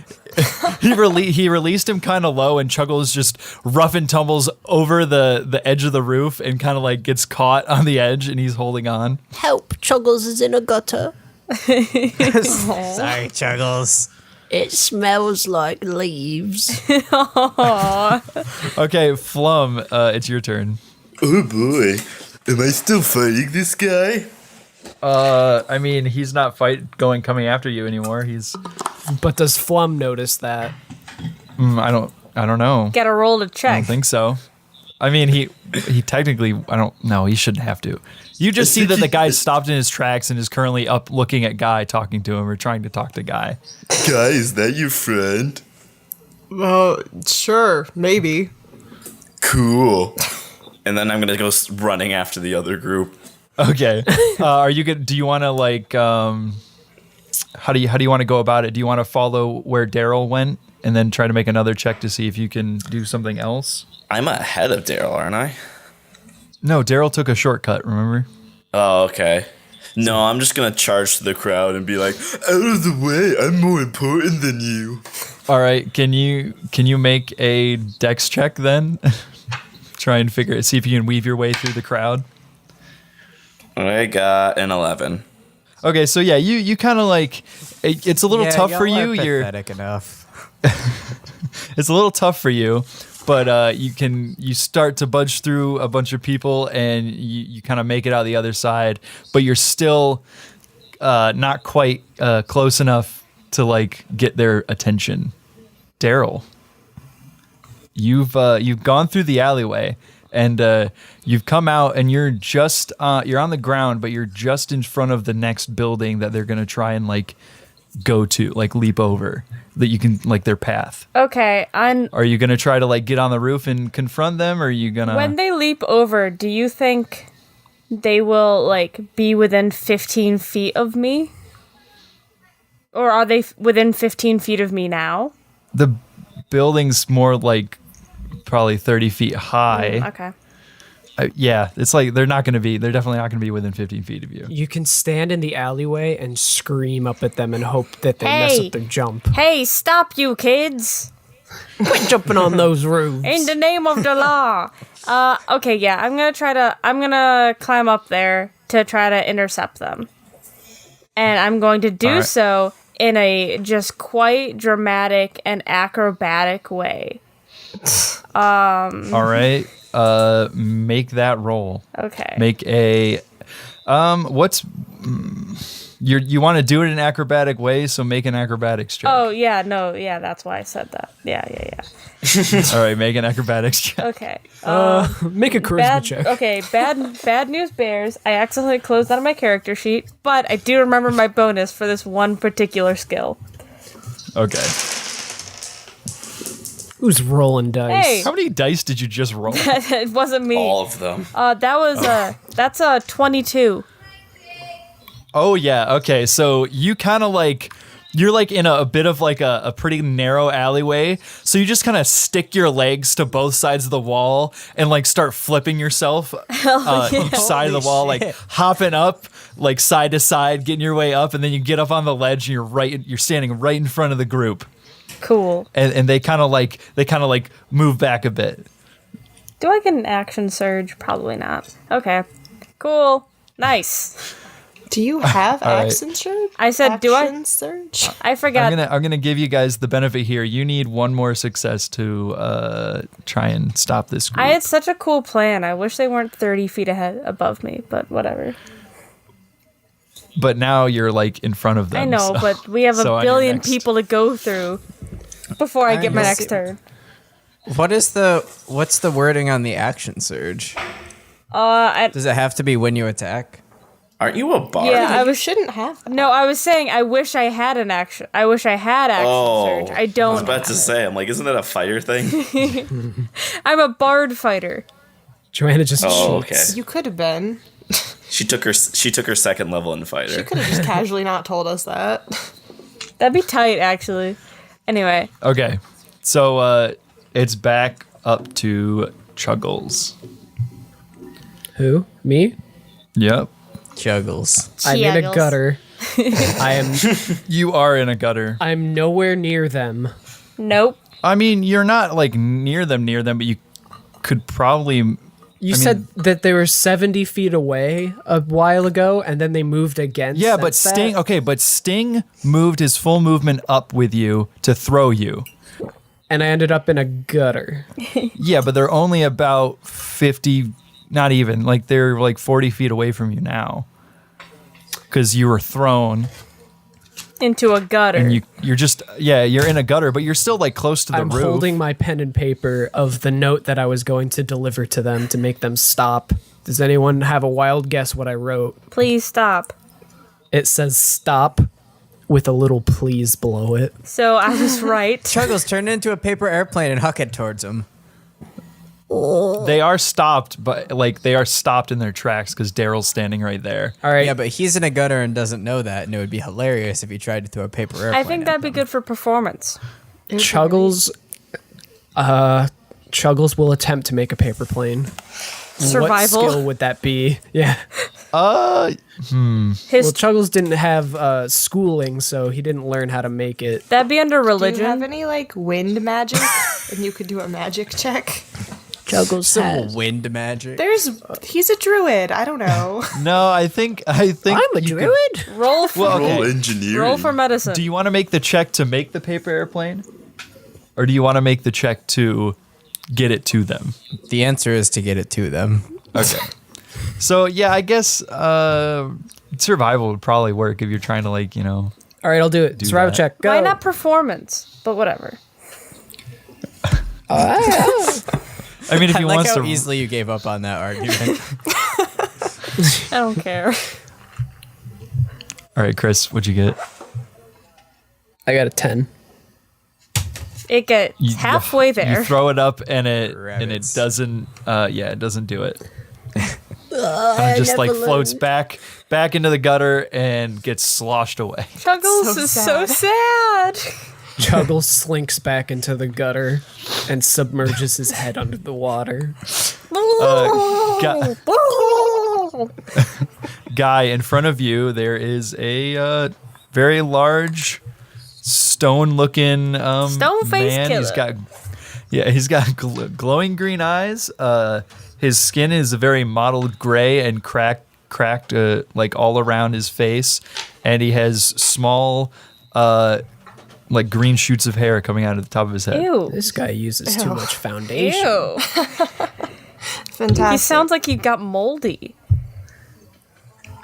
S4: He released him kind of low, and Chuggles just rough and tumbles over the edge of the roof and kind of like gets caught on the edge, and he's holding on.
S7: Help, Chuggles is in a gutter.
S5: Sorry, Chuggles.
S7: It smells like leaves.
S4: Okay, Flum, it's your turn.
S8: Oh boy. Am I still fighting this guy?
S4: I mean, he's not coming after you anymore.
S6: But does Flum notice that?
S4: I don't know.
S3: Get a roll to
S4: I
S3: check.
S4: don't think so. I mean, he technically, I don't know. He shouldn't have to. You just see that the guy stopped in his tracks and is currently up looking at Guy, talking to him, or trying to talk to Guy.
S8: Guy, is that your friend?
S9: Sure, maybe.
S8: Cool.
S10: And then I'm gonna go running after the other group.
S4: Okay. Are you good? Do you want to like? How do you want to go about it? Do you want to follow where Daryl went and then try to make another check to see if you can do something else?
S10: I'm ahead of Daryl, aren't I?
S4: No, Daryl took a shortcut. Remember?
S10: Oh, okay. No, I'm just gonna charge to the crowd and be like,
S8: Out of the way, I'm more important than you.
S4: All right. Can you make a dex check then? Try and see if you can weave your way through the crowd.
S10: I got an 11.
S4: Okay, so yeah, you kind of like it's a little tough for you. You're
S5: pathetic enough.
S4: It's a little tough for you, but you start to budge through a bunch of people and you kind of make it out the other side, but you're still not quite close enough to like get their attention. Daryl, you've gone through the alleyway and you've come out and you're just you're on the ground, but you're just in front of the next building that they're gonna try and like go to, like leap over, that you can like their path.
S3: Okay,
S4: Are you gonna try to like get on the roof and confront them, or are you gonna?
S3: when they leap over, do you think they will like be within 15 feet of me? Or are they within 15 feet of me now?
S4: The building's more like probably 30 feet high.
S3: Okay.
S4: Yeah, it's like they're definitely not gonna be within 15 feet of you.
S6: You can stand in the alleyway and scream up at them and hope that they mess
S3: Hey!
S6: up their jump.
S3: Hey, stop you kids!
S6: Jumping on those roofs.
S3: In the name of the law. Okay, yeah, I'm gonna climb up there to try to intercept them. And I'm going to do so in a just quite dramatic and acrobatic way.
S4: All right. Make that roll.
S3: Okay.
S4: Make a you want to do it in an acrobatic way, so make an acrobatics check.
S3: Oh, yeah, no, yeah, that's why I said that. Yeah.
S4: All right, make an acrobatics check.
S3: Okay.
S6: Make a charisma check.
S3: Okay, bad news bears. I accidentally closed out of my character sheet, but I do remember my bonus for this one particular skill.
S4: Okay.
S6: Who's rolling dice?
S3: Hey!
S4: How many dice did you just roll?
S3: It wasn't me.
S10: All of them.
S3: That's a 22.
S4: Oh yeah, okay. So you kind of like you're like in a bit of like a pretty narrow alleyway. So you just kind of stick your legs to both sides of the wall and like start flipping yourself each side of the wall, like hopping up like side to side, getting your way up, and then you get up on the ledge and you're standing right in front of the group.
S3: Cool.
S4: And they kind of like move back a bit.
S3: Do I get an action surge? Probably not. Okay. Cool. Nice.
S9: Do you have
S4: right.
S9: action surge?
S3: I said, do I?
S9: Action surge?
S3: I forgot.
S4: I'm gonna give you guys the benefit here. You need one more success to try and stop this group.
S3: I had such a cool plan. I wish they weren't 30 feet ahead above me, but whatever.
S4: But now you're like in front of them.
S3: I know,
S4: so-
S3: but we have
S4: so
S3: a
S4: on your
S3: billion
S4: next-
S3: people to go through before I get my
S5: guess
S3: next turn.
S5: What's the wording on the action surge?
S3: It
S5: Does it have to be when you attack?
S10: Aren't you a bard?
S3: Yeah,
S9: You shouldn't have that.
S3: No, I was saying I wish I had an action. I wish I had action surge. I don't.
S10: I was about to say, I'm like, isn't that a fighter thing?
S3: I'm a bard fighter.
S6: Joanna just
S10: Okay.
S9: You could have been.
S10: She took her second level in
S9: She
S10: fighter.
S9: could have just casually not told us that.
S3: That'd be tight, actually. Anyway,
S4: Okay, so it's back up to Chuggles.
S6: Who? Me?
S4: Yep,
S5: Juggles.
S6: I'm in a
S3: Chuggles.
S6: gutter.
S4: you are in a gutter.
S6: I'm nowhere near them.
S3: Nope.
S4: I mean, you're not like near them, but you could probably.
S6: You said that they were 70 feet away a while ago, and then they moved again.
S4: Yeah, but
S6: since
S4: Sting.
S6: that?
S4: Okay, but Sting moved his full movement up with you to throw you.
S6: And I ended up in a gutter.
S4: Yeah, but they're only about 50. Not even like they're like 40 feet away from you now. Because you were thrown.
S3: Into a gutter.
S4: And you're just, you're in a gutter, but you're still like close to the
S6: I'm
S4: roof.
S6: holding my pen and paper of the note that I was going to deliver to them to make them stop. Does anyone have a wild guess what I wrote?
S3: Please stop.
S6: It says stop with a little please below it.
S3: So I was right.
S5: Chuggles turned into a paper airplane and huck it towards him.
S4: They are stopped, but like they are stopped in their tracks because Daryl's standing right there.
S6: All right.
S5: Yeah, but he's in a gutter and doesn't know that, and it would be hilarious if he tried to throw a paper airplane.
S3: I think that'd be good for performance.
S6: Chuggles will attempt to make a paper plane.
S3: Survival.
S6: What skill would that be? Yeah.
S3: His
S6: Well, Chuggles didn't have schooling, so he didn't learn how to make it.
S3: that'd be under
S9: Do
S3: religion.
S9: you have any, like, wind magic? And you could do a magic check?
S7: Juggles
S5: some
S7: has.
S5: wind magic.
S9: He's a druid. I don't know.
S4: No, I think
S7: I'm a
S4: you could-
S7: druid.
S3: Roll for
S4: Well, okay.
S8: Roll engineering.
S3: roll for medicine.
S4: Do you want to make the check to make the paper airplane? Or do you want to make the check to get it to them?
S5: The answer is to get it to them.
S4: Okay. So, yeah, I guess survival would probably work if you're trying to, like,
S6: All right, I'll do it. Survival
S4: that.
S6: check. Go.
S3: Why not performance? But whatever.
S4: I mean, if
S5: I
S4: he
S5: like
S4: wants
S5: how
S4: to.
S5: easily you gave up on that argument.
S3: I don't care.
S4: All right, Chris, what'd you get?
S6: I got a 10.
S3: It gets halfway there.
S4: You throw it up and it
S5: Rabbits.
S4: doesn't. It doesn't do it. It just like floats back into the gutter and gets sloshed away.
S3: Chuggles
S9: So
S3: is so sad.
S6: Chuggles slinks back into the gutter and submerges his head under the water.
S4: Guy, in front of you, there is a very large stone-looking
S3: Stone-faced
S4: man.
S3: killer.
S4: He's got glowing green eyes. His skin is a very mottled gray and cracked like all around his face, and he has small like green shoots of hair coming out of the top of his head.
S3: Ew.
S6: This guy uses too much foundation.
S3: Ew.
S9: Fantastic.
S3: He sounds like he got moldy.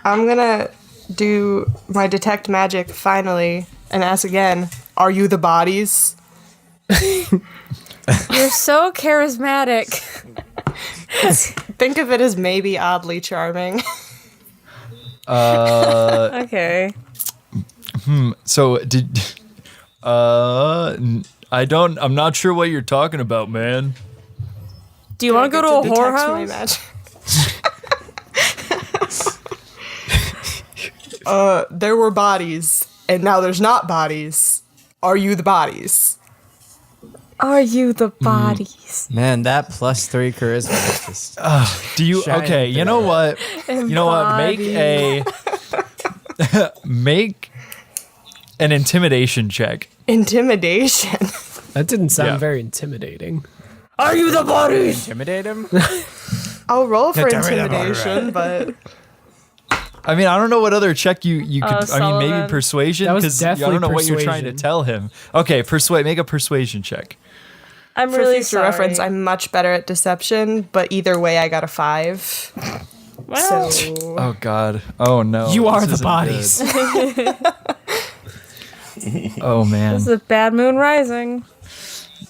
S9: I'm gonna do my detect magic finally and ask again, are you the bodies?
S3: You're so charismatic.
S9: Think of it as maybe oddly charming.
S3: Okay.
S4: So I'm not sure what you're talking about, man.
S3: Do you want to go to a
S9: detect my
S3: whorehouse?
S9: magic. There were bodies, and now there's not bodies. Are you the bodies?
S3: Are you the bodies?
S5: Man, that +3 charisma is just.
S4: Do you?
S5: Shining
S4: Okay, you know what? You know what? Make an intimidation check.
S9: Intimidation.
S6: That didn't sound
S4: Yeah.
S6: very intimidating.
S3: Are you the bodies?
S5: Intimidate him?
S9: I'll roll for
S5: Tell me that more,
S9: intimidation, but
S4: I mean, I don't know what other check you could. I mean,
S3: Sullivan.
S4: maybe persuasion
S6: That was
S4: because I
S6: definitely
S4: don't know what you're trying to
S6: persuasion.
S4: tell him. Okay, persuade. Make a persuasion check.
S3: I'm
S9: for
S3: really
S9: future
S3: sorry.
S9: reference, I'm much better at deception, but either way, I got a 5.
S3: Well,
S9: So
S4: Oh God. Oh no.
S6: You are
S4: This
S6: the
S4: isn't
S6: bodies.
S4: good. Oh man.
S3: this is a bad moon rising.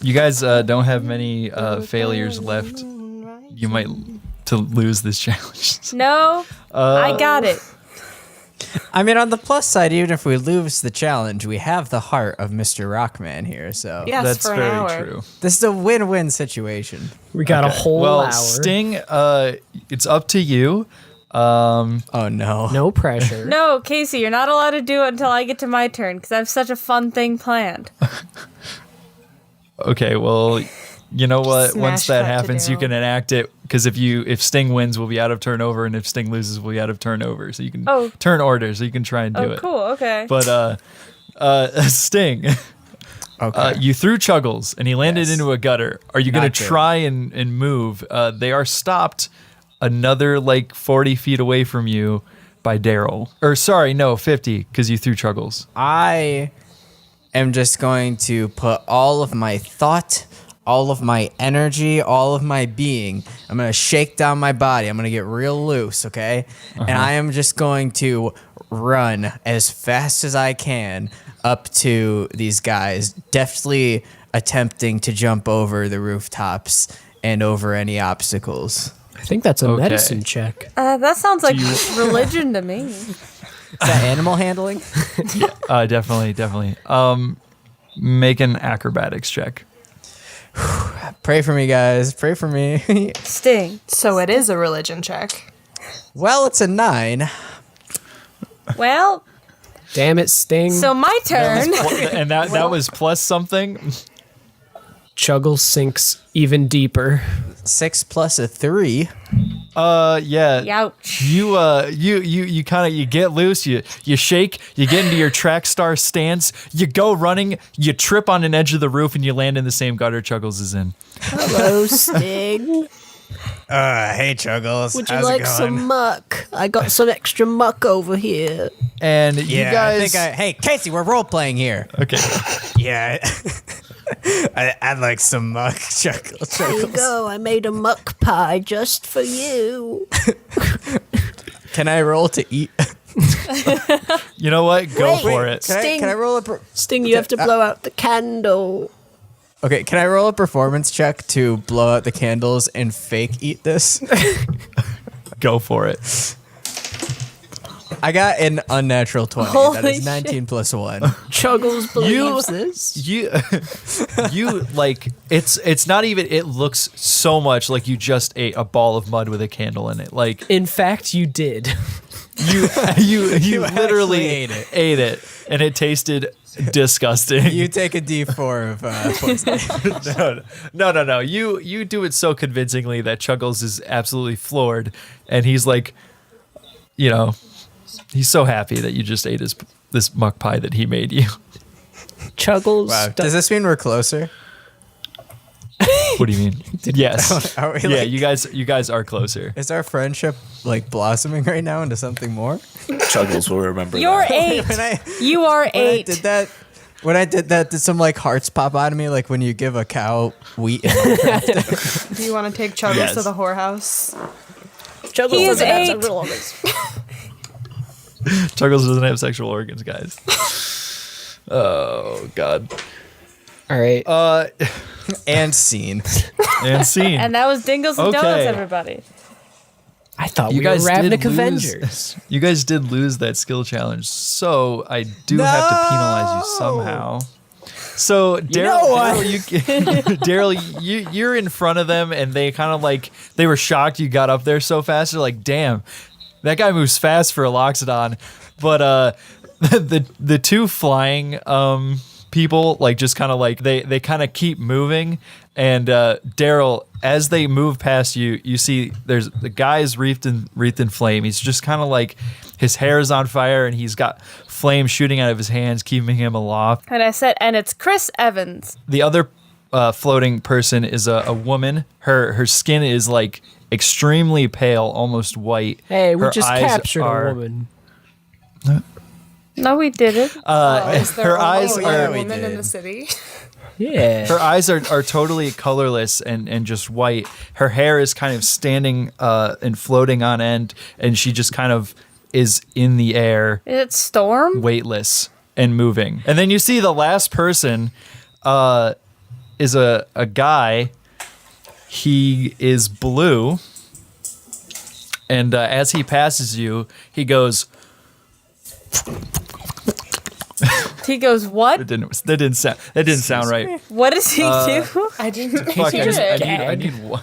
S4: You guys don't have many failures left. You might to lose this challenge.
S3: No, I got it.
S5: I mean, on the plus side, even if we lose the challenge, we have the heart of Mr. Rockman here. So
S9: Yes,
S4: That's
S9: for an
S4: very
S9: hour.
S4: true.
S5: this is a win-win situation.
S6: We got a whole
S4: Well,
S6: hour.
S4: Sting, it's up to you.
S5: Oh no.
S6: No pressure.
S3: No, Casey, you're not allowed to do it until I get to my turn because I have such a fun thing planned.
S4: Okay, well, you know what?
S9: Smash
S4: Once that
S9: cut to
S4: happens, you
S9: Daryl.
S4: can enact it because if Sting wins, we'll be out of turnover, and if Sting loses, we'll be out of turnover. So you can turn order, so you can try and do
S3: Oh,
S4: it.
S3: cool. Okay.
S4: But Sting,
S5: Okay.
S4: you threw Chuggles, and he landed into a gutter. Are you going
S5: Not
S4: to
S5: good.
S4: try and move? They are stopped another 40 feet away from you by Daryl. Or sorry, no, 50 because you threw Chuggles.
S5: I am just going to put all of my thought, all of my energy, all of my being. I'm going to shake down my body. I'm going to get real loose, okay? And I am just going to run as fast as I can up to these guys, deftly attempting to jump over the rooftops and over any obstacles.
S6: I think that's a
S4: Okay.
S6: medicine check.
S3: That sounds like religion to me.
S5: Is that animal handling?
S4: Definitely. Make an acrobatics check.
S5: Pray for me, guys. Pray for me.
S3: Sting.
S9: So it is a religion check.
S5: Well, it's a 9.
S3: Well,
S6: Damn it, Sting.
S3: so my turn.
S4: And that was plus something.
S6: Chuggle sinks even deeper.
S5: 6 plus a 3.
S4: Yeah.
S3: Youch.
S4: You kind of get loose, you shake, you get into your track star stance, you go running, you trip on an edge of the roof, and you land in the same gutter Chuggles is in.
S7: Hello, Sting.
S5: Hey, Chuggles.
S7: Would you like some muck? I got some extra muck over here.
S4: And you
S5: Yeah,
S4: guys,
S5: hey, Casey, we're role playing here.
S4: okay.
S5: Yeah. I'd like some muck, Chuggles.
S7: Here you go. I made a muck pie just for you.
S5: Can I roll to eat?
S4: You know what? Go
S7: Wait,
S4: for it.
S5: Can I roll a?
S7: Sting, you have to blow out the candle.
S5: Okay, can I roll a performance check to blow out the candles and fake eat this?
S4: Go for it.
S5: I got an unnatural 20. That
S3: Holy
S5: is 19 plus 1.
S7: Chuggles believes this.
S4: You like it's not even, it looks so much like you just ate a ball of mud with a candle in it. Like
S6: In fact, you did.
S4: you literally
S5: actually ate it.
S4: and it tasted disgusting.
S5: You take a D4 of poison.
S4: No. You do it so convincingly that Chuggles is absolutely floored, and he's like, you know, he's so happy that you just ate this muck pie that he made you.
S6: Chuggles.
S5: Wow. Does this mean we're closer?
S4: What do you mean? Yes.
S5: Are we,
S4: Yeah,
S5: like-
S4: you guys are closer.
S5: Is our friendship like blossoming right now into something more?
S10: Chuggles will remember
S3: You're
S10: that.
S3: 8.
S5: When I
S3: You are
S5: when I
S3: 8.
S5: did that, did some like hearts pop out of me, like when you give a cow wheat?
S9: Do you want to take Chuggles
S4: Yes.
S9: to the whorehouse?
S7: Chuggles
S3: He is
S7: doesn't have
S3: 8.
S7: sexual organs.
S4: Chuggles doesn't have sexual organs, guys. Oh God.
S6: All right.
S5: And scene.
S4: And scene.
S3: And that was Dingles and
S4: Okay.
S3: Donuts, everybody.
S6: I thought
S4: You
S6: we were
S4: guys did
S6: Ravnik
S4: lose.
S6: Avengers.
S4: You guys did lose that skill challenge, so I do have to penalize you somehow. So Daryl, you're in front of them, and they kind of like, they were shocked you got up there so fast. They're like, "Damn, that guy moves fast for a Loxodon." But the two flying people like just kind of like they kind of keep moving, and Daryl, as they move past you, you see there's the guy's wreathed in flame. He's just kind of like, his hair is on fire, and he's got flame shooting out of his hands, keeping him aloft.
S3: And I said, and it's Chris Evans.
S4: The other floating person is a woman. Her skin is like extremely pale, almost white.
S6: Hey, we
S4: Her
S6: just
S4: eyes
S6: captured
S4: are-
S6: a woman.
S3: No, we didn't.
S9: Is there
S4: her
S9: only
S4: eyes
S9: one
S4: are-
S9: woman in the city?
S6: Yeah.
S4: Her eyes are totally colorless and just white. Her hair is kind of standing and floating on end, and she just kind of is in the air,
S3: Is it Storm?
S4: weightless and moving. And then you see the last person is a guy. He is blue, and as he passes you, he goes,
S3: He goes, what?
S4: That didn't sound right.
S3: What does he do?
S9: I didn't.
S4: Fuck, I need one.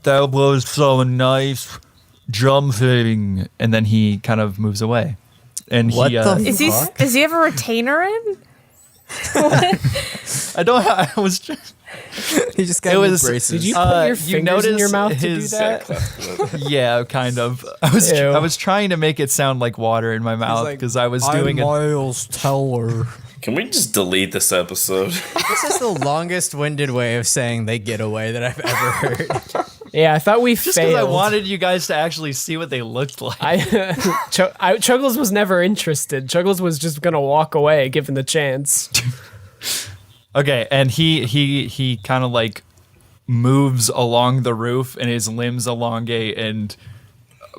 S4: That was so nice jumping, and then he kind of moves away. And
S5: What
S4: he,
S5: the
S3: Is he have a retainer in?
S4: I don't. I was. Just,
S5: He just got
S4: it
S5: new
S4: was.
S5: braces.
S6: Did you put your fingers in your mouth to do
S4: his-
S6: that?
S4: Yeah, kind of. I was trying to make it sound like water in my mouth because I was doing it.
S5: Miles Teller.
S10: Can we just delete this episode?
S5: This is the longest-winded way of saying they get away that I've ever heard.
S6: Yeah, I thought we
S4: Just because I
S6: failed.
S4: wanted you guys to actually see what they looked like.
S6: Chuggles was never interested. Chuggles was just gonna walk away given the chance.
S4: Okay, and he kind of like moves along the roof, and his limbs elongate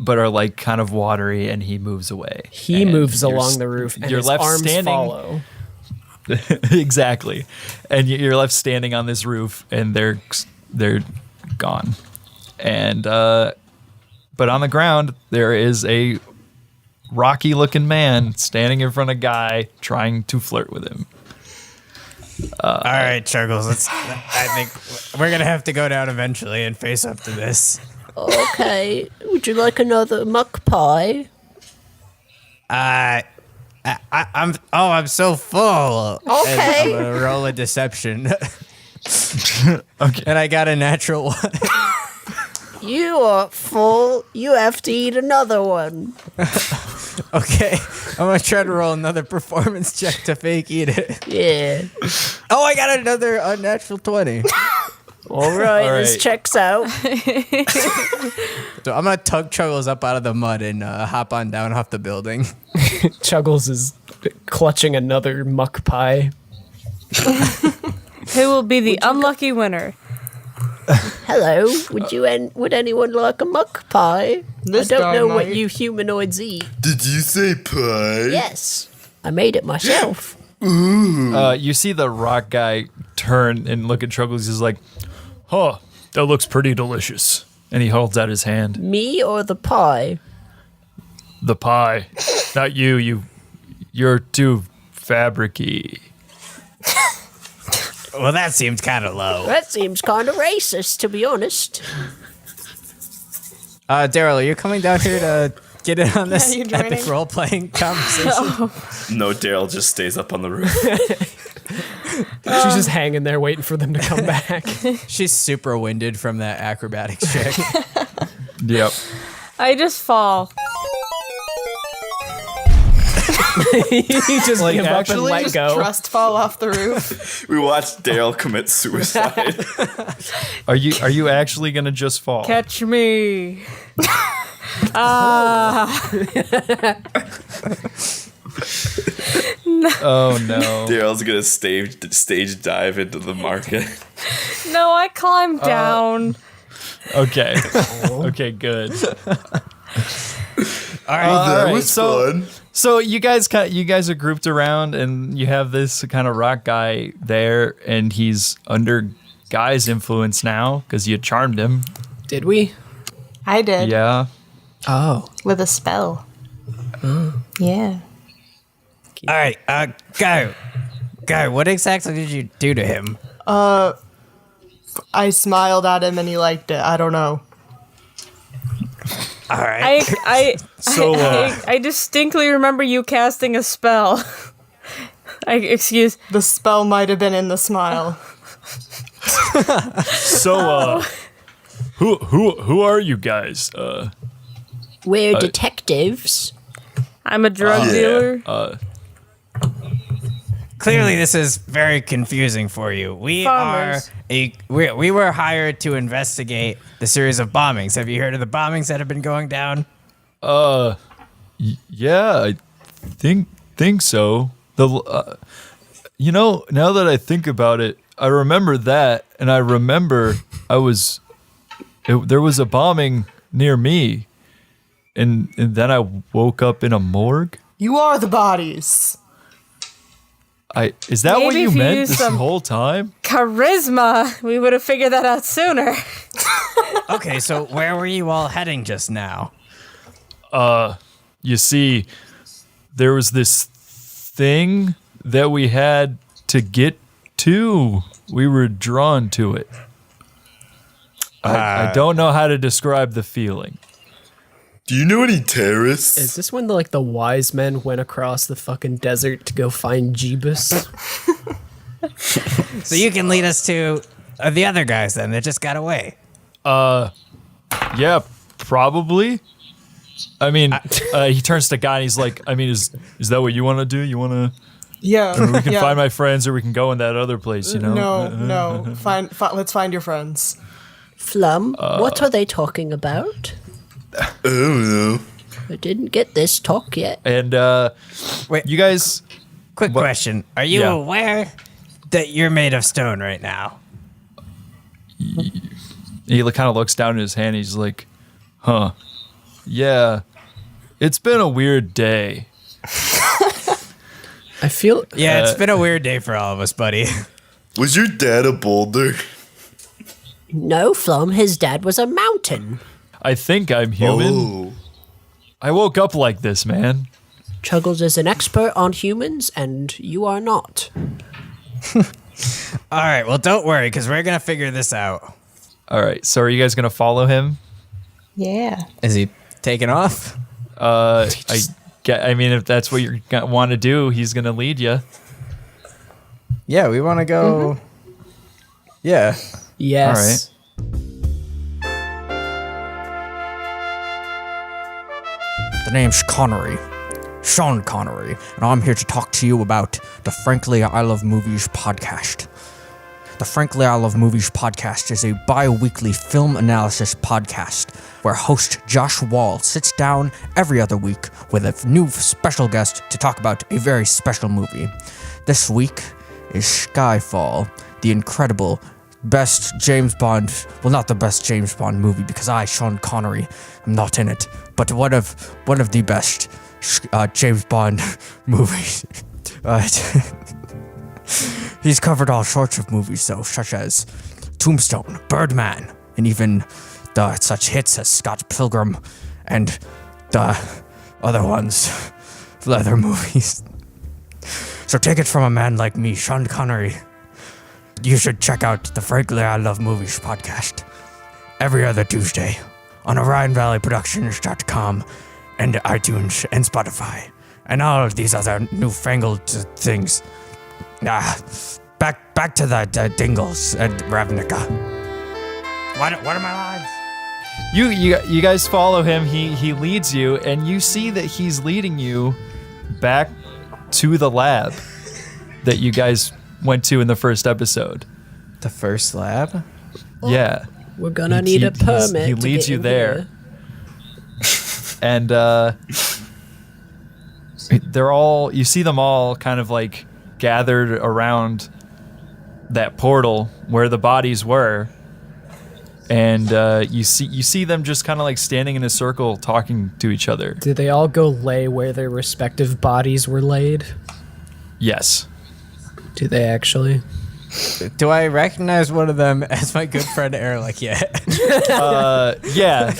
S4: but are like kind of watery, and he moves away.
S6: He
S4: And
S6: moves
S4: you're
S6: along
S4: s-
S6: the roof, and
S4: you're
S6: his
S4: left
S6: arms
S4: standing.
S6: follow.
S4: Exactly, and you're left standing on this roof, and they're gone. And but on the ground there is a rocky-looking man standing in front of a guy trying to flirt with him.
S5: All right, Chuggles. I think we're gonna have to go down eventually and face up to this.
S7: Okay. Would you like another muck pie?
S5: I'm so full.
S7: Okay.
S5: And I'm gonna roll a deception.
S4: Okay.
S5: And I got a natural one.
S7: You are full. You have to eat another one.
S5: Okay, I'm gonna try to roll another performance check to fake eat it.
S7: Yeah.
S5: Oh, I got another unnatural 20.
S7: All right,
S4: All
S7: this
S4: right.
S7: checks out.
S5: So I'm gonna tug Chuggles up out of the mud and hop on down off the building.
S6: Chuggles is clutching another muck pie.
S3: Who will be the unlucky winner?
S7: Hello. Would anyone like a muck pie?
S9: This
S7: I don't
S9: guy
S7: know what
S9: might.
S7: you humanoids eat.
S8: Did you say pie?
S7: Yes. I made it myself.
S4: You see the rock guy turn and look at Chuggles. He's like,
S2: Huh, that looks pretty delicious.
S4: and he holds out his hand.
S7: Me or the pie?
S2: The pie. Not you. You're too fabricy.
S5: Well, that seems kind of low.
S7: That seems kind of racist, to be honest.
S5: Daryl, are you coming down here to get in on this
S9: you
S5: epic
S9: joining?
S5: role-playing conversation?
S10: No, Daryl just stays up on the roof.
S6: She's just hanging there waiting for them to come back.
S5: She's super winded from that acrobatics check.
S4: Yep.
S3: I just fall.
S6: You just give up and
S4: actually
S6: let
S4: just
S6: go.
S9: Trust fall off the roof.
S10: We watched Daryl commit suicide.
S4: Are you actually gonna just fall?
S3: Catch me.
S4: Oh no.
S10: Daryl's gonna stage dive into the market.
S3: No, I climbed down.
S4: Okay. Okay. Good.
S5: All right.
S8: That
S4: right,
S8: was
S4: so-
S8: fun.
S4: So you guys are grouped around, and you have this kind of rock guy there, and he's under Guy's influence now because you charmed him.
S6: Did we?
S9: I did.
S4: Yeah.
S6: Oh.
S9: With a spell. Yeah.
S5: All right. Go. What exactly did you do to him?
S9: I smiled at him and he liked it. I don't know.
S5: All right.
S3: I distinctly remember you casting a spell. Excuse.
S9: The spell might have been in the smile.
S2: So, who are you guys?
S7: We're detectives.
S3: I'm a drug dealer.
S5: Clearly, this is very confusing for you. We
S3: Farmers.
S5: we were hired to investigate the series of bombings. Have you heard of the bombings that have been going down?
S2: Yeah, I think so. Now that I think about it, I remember that, and I remember there was a bombing near me, and then I woke up in a morgue.
S9: You are the bodies.
S2: Is that what
S3: Maybe
S2: you
S3: if you
S2: meant
S3: use
S2: this
S3: some-
S2: whole time?
S3: Charisma. We would have figured that out sooner.
S5: Okay, so where were you all heading just now?
S2: You see, there was this thing that we had to get to. We were drawn to it. I don't know how to describe the feeling.
S8: Do you know any terrorists?
S6: Is this when the wise men went across the fucking desert to go find Jeebus?
S5: So you can lead us to the other guys then that just got away.
S2: Yeah, probably. I mean, he turns to Guy and he's like, I mean, is that what you want to do? You want to?
S9: Yeah.
S2: We can find my friends, or we can go in that other place. You know?
S9: No. Let's find your friends.
S7: Flum, what are they talking about?
S8: I don't know.
S7: I didn't get this talk yet.
S2: And
S5: Wait.
S2: you guys.
S5: Quick question. Are you
S2: Yeah.
S5: aware that you're made of stone right now?
S2: He kind of looks down at his hand. He's like, huh. Yeah. It's been a weird day.
S6: I feel...
S5: Yeah, it's been a weird day for all of us, buddy.
S8: Was your dad a boulder?
S7: No, Flum, his dad was a mountain.
S2: I think I'm human.
S8: Oh.
S2: I woke up like this, man.
S7: Chuggles is an expert on humans, and you are not.
S5: All right, well, don't worry, because we're going to figure this out.
S2: All right. So are you guys going to follow him?
S9: Yeah.
S5: Is he taking off?
S2: I mean, if that's what you want to do, he's going to lead you.
S5: Yeah, we want to go. Yeah.
S6: Yes.
S2: All
S12: The name's Connery, Sean Connery, and I'm here to talk to you about the Frankly I Love Movies podcast. The Frankly I Love Movies podcast is a bi-weekly film analysis podcast where host Josh Wall sits down every other week with a new special guest to talk about a very special movie. This week is Skyfall, the incredible best James Bond, well, not the best James Bond movie because I, Sean Connery, am not in it, but one of the best James Bond movies. He's covered all sorts of movies, though, such as Tombstone, Birdman, and even such hits as Scott Pilgrim and the other ones, leather movies. So take it from a man like me, Sean Connery. You should check out the Frankly I Love Movies podcast every other Tuesday on OrionValleyProductions.com and iTunes and Spotify and all of these other newfangled things. Back to the Dingles and Ravnica. What are my lines?
S2: You guys follow him. He leads you, and you see that he's leading you back to the lab that you guys went to in the first episode.
S5: The first lab?
S2: Yeah.
S7: We're gonna need a permit.
S2: He
S7: to
S2: leads
S7: get
S2: you
S7: in
S2: there.
S7: here.
S2: And you see them all kind of like gathered around that portal where the bodies were. And you see them just kind of like standing in a circle talking to each other.
S6: Did they all go lay where their respective bodies were laid?
S2: Yes.
S6: Do they actually?
S5: Do I recognize one of them as my good friend Erlich yet?
S2: Yeah.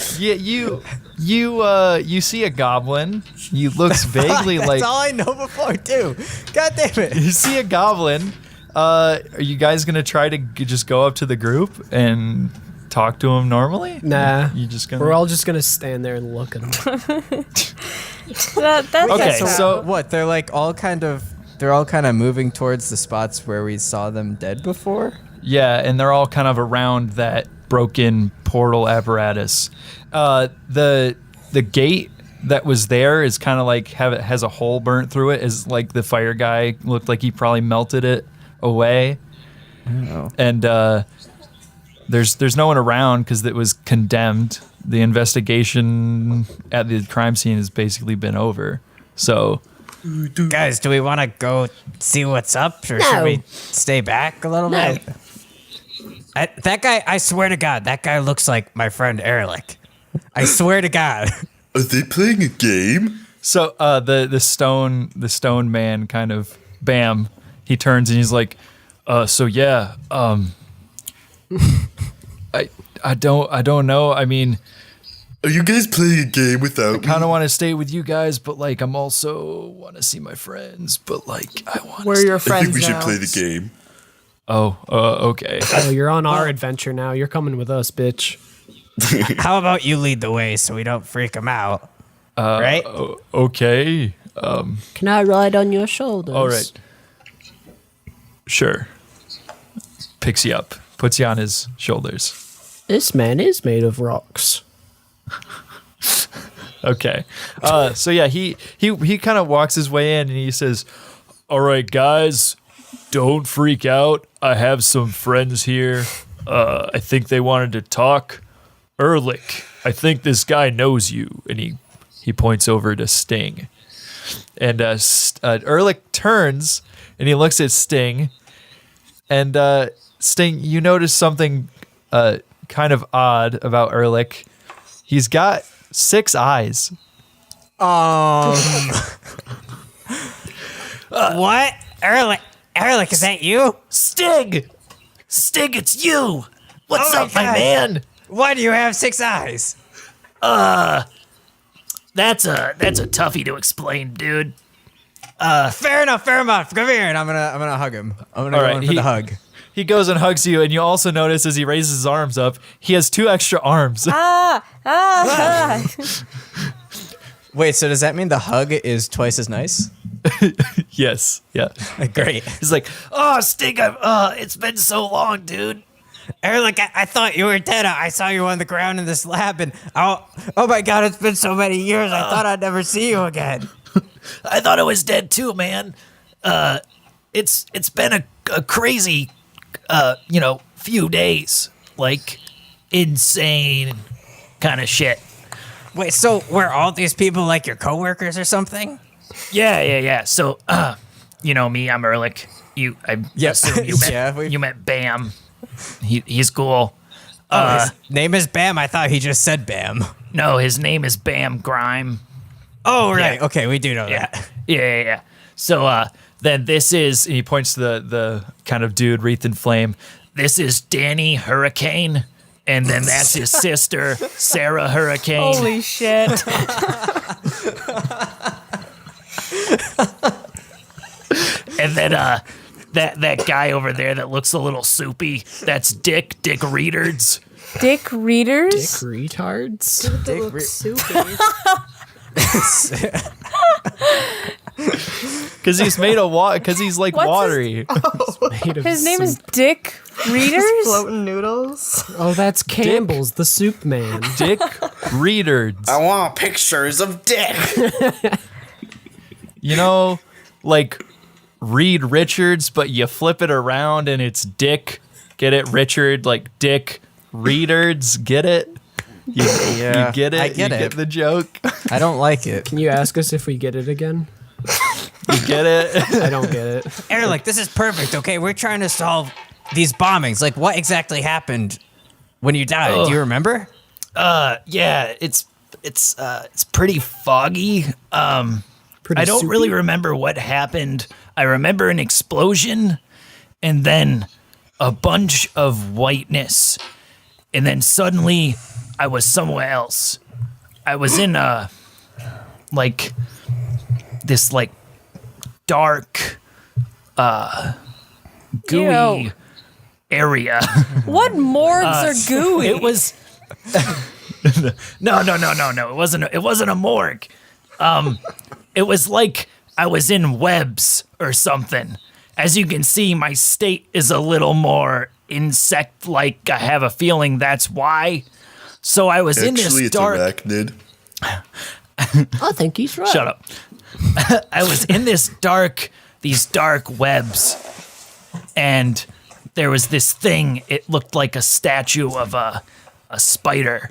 S2: You see a goblin. He looks vaguely
S5: That's
S2: like.
S5: all I know before too. God damn it!
S2: You see a goblin. Are you guys gonna try to just go up to the group and talk to him normally?
S6: Nah.
S2: You just gonna.
S6: We're all just gonna stand there and look at him.
S3: That's
S2: Okay, so
S5: What? They're like all kind of. They're all kind of moving towards the spots where we saw them dead before.
S2: yeah, and they're all kind of around that broken portal apparatus. The gate that was there is kind of like has a hole burnt through it. Is like the fire guy looked like he probably melted it away.
S5: Oh.
S2: And there's no one around because it was condemned. The investigation at the crime scene has basically been over. So.
S5: Guys, do we want to go see what's up, or
S7: No.
S5: should we stay back a little
S7: No.
S5: bit? That guy, I swear to God, that guy looks like my friend Erlich. I swear to God.
S8: Are they playing a game?
S2: So the stone man kind of bam, he turns and he's like, I don't know. I mean,
S8: Are you guys playing a game without me?
S4: Kind of want to stay with you guys, but like I'm also want to see my friends. But like I want.
S9: We're your
S8: I
S9: friends
S8: think we should
S9: now.
S8: play the game.
S4: Okay.
S6: Oh, you're on our adventure now. You're coming with us, bitch.
S5: How about you lead the way so we don't freak him out? Right?
S4: Okay.
S7: Can I ride on your shoulders?
S4: All right. Sure. Picks you up, puts you on his shoulders.
S6: This man is made of rocks.
S4: Okay. So yeah, he kind of walks his way in and he says, "All right, guys, don't freak out. I have some friends here. I think they wanted to talk. Ehrlich, I think this guy knows you." And he points over to Sting. And Ehrlich turns and he looks at Sting. And Sting, you notice something kind of odd about Ehrlich. He's got 6 eyes.
S5: What? Ehrlich, is that you?
S11: Sting, it's you. What's
S5: Oh my
S11: up, my
S5: God.
S11: man?
S5: Why do you have 6 eyes?
S11: That's a toughie to explain, dude.
S5: Fair enough. Come here, and I'm gonna hug him. I'm gonna
S4: All
S5: go
S4: right,
S5: in for the hug.
S4: He goes and hugs you, and you also notice as he raises his arms up, he has 2 extra arms.
S5: Wait, so does that mean the hug is twice as nice?
S4: Yes. Yeah.
S5: Great.
S11: He's like, oh, Sting, it's been so long, dude.
S5: Ehrlich, I thought you were dead. I saw you on the ground in this lab, and oh my God, it's been so many years. I thought I'd never see you again.
S11: I thought I was dead too, man. It's been a crazy, few days. Like, insane kind of shit.
S5: Wait, so were all these people like your coworkers or something?
S11: Yeah. So, you know me, I'm Ehrlich. I assume you met,
S5: Yeah,
S11: you met Bam. He's cool.
S5: His name is Bam. I thought he just said Bam.
S11: No, his name is Bam Grime.
S5: Oh, right.
S11: Yeah.
S5: Okay, we do know that.
S11: Yeah.
S4: So then this is, and he points to the kind of dude wreathed in flame.
S11: This is Danny Hurricane, and then that's his sister, Sarah Hurricane.
S3: Holy shit.
S11: And then that guy over there that looks a little soupy, that's Dick Readards.
S3: Dick Readers?
S6: Dick retards?
S4: Because he's made of water. Because he's like
S3: What's
S4: watery.
S3: His name is Dick Readers?
S9: Floating noodles.
S6: Oh, that's Campbell's, the soup man.
S4: Dick Readards.
S10: I want pictures of Dick.
S4: You know, like Reed Richards, but you flip it around and it's Dick. Get it, Richard? Like Dick Readards. Get it? You get it?
S5: I get
S4: you
S5: it.
S4: get the joke?
S5: I don't like it.
S6: Can you ask us if we get it again?
S4: You get it?
S6: I don't get it.
S5: Ehrlich, this is perfect, okay? We're trying to solve these bombings. Like, what exactly happened when you died? Do you remember?
S11: Yeah, it's pretty foggy. I don't really remember what happened. I remember an explosion and then a bunch of whiteness. And then suddenly I was somewhere else. I was in this dark gooey
S3: Ew.
S11: area.
S3: What morgues are gooey?
S11: It was No. It wasn't a morgue. It was like I was in webs or something. As you can see, my state is a little more insect-like. I have a feeling that's why. So I was in
S8: Actually,
S11: this
S8: it's
S11: dark.
S8: arachnid.
S7: I think he's right.
S11: Shut up. I was in these dark webs, and there was this thing. It looked like a statue of a spider,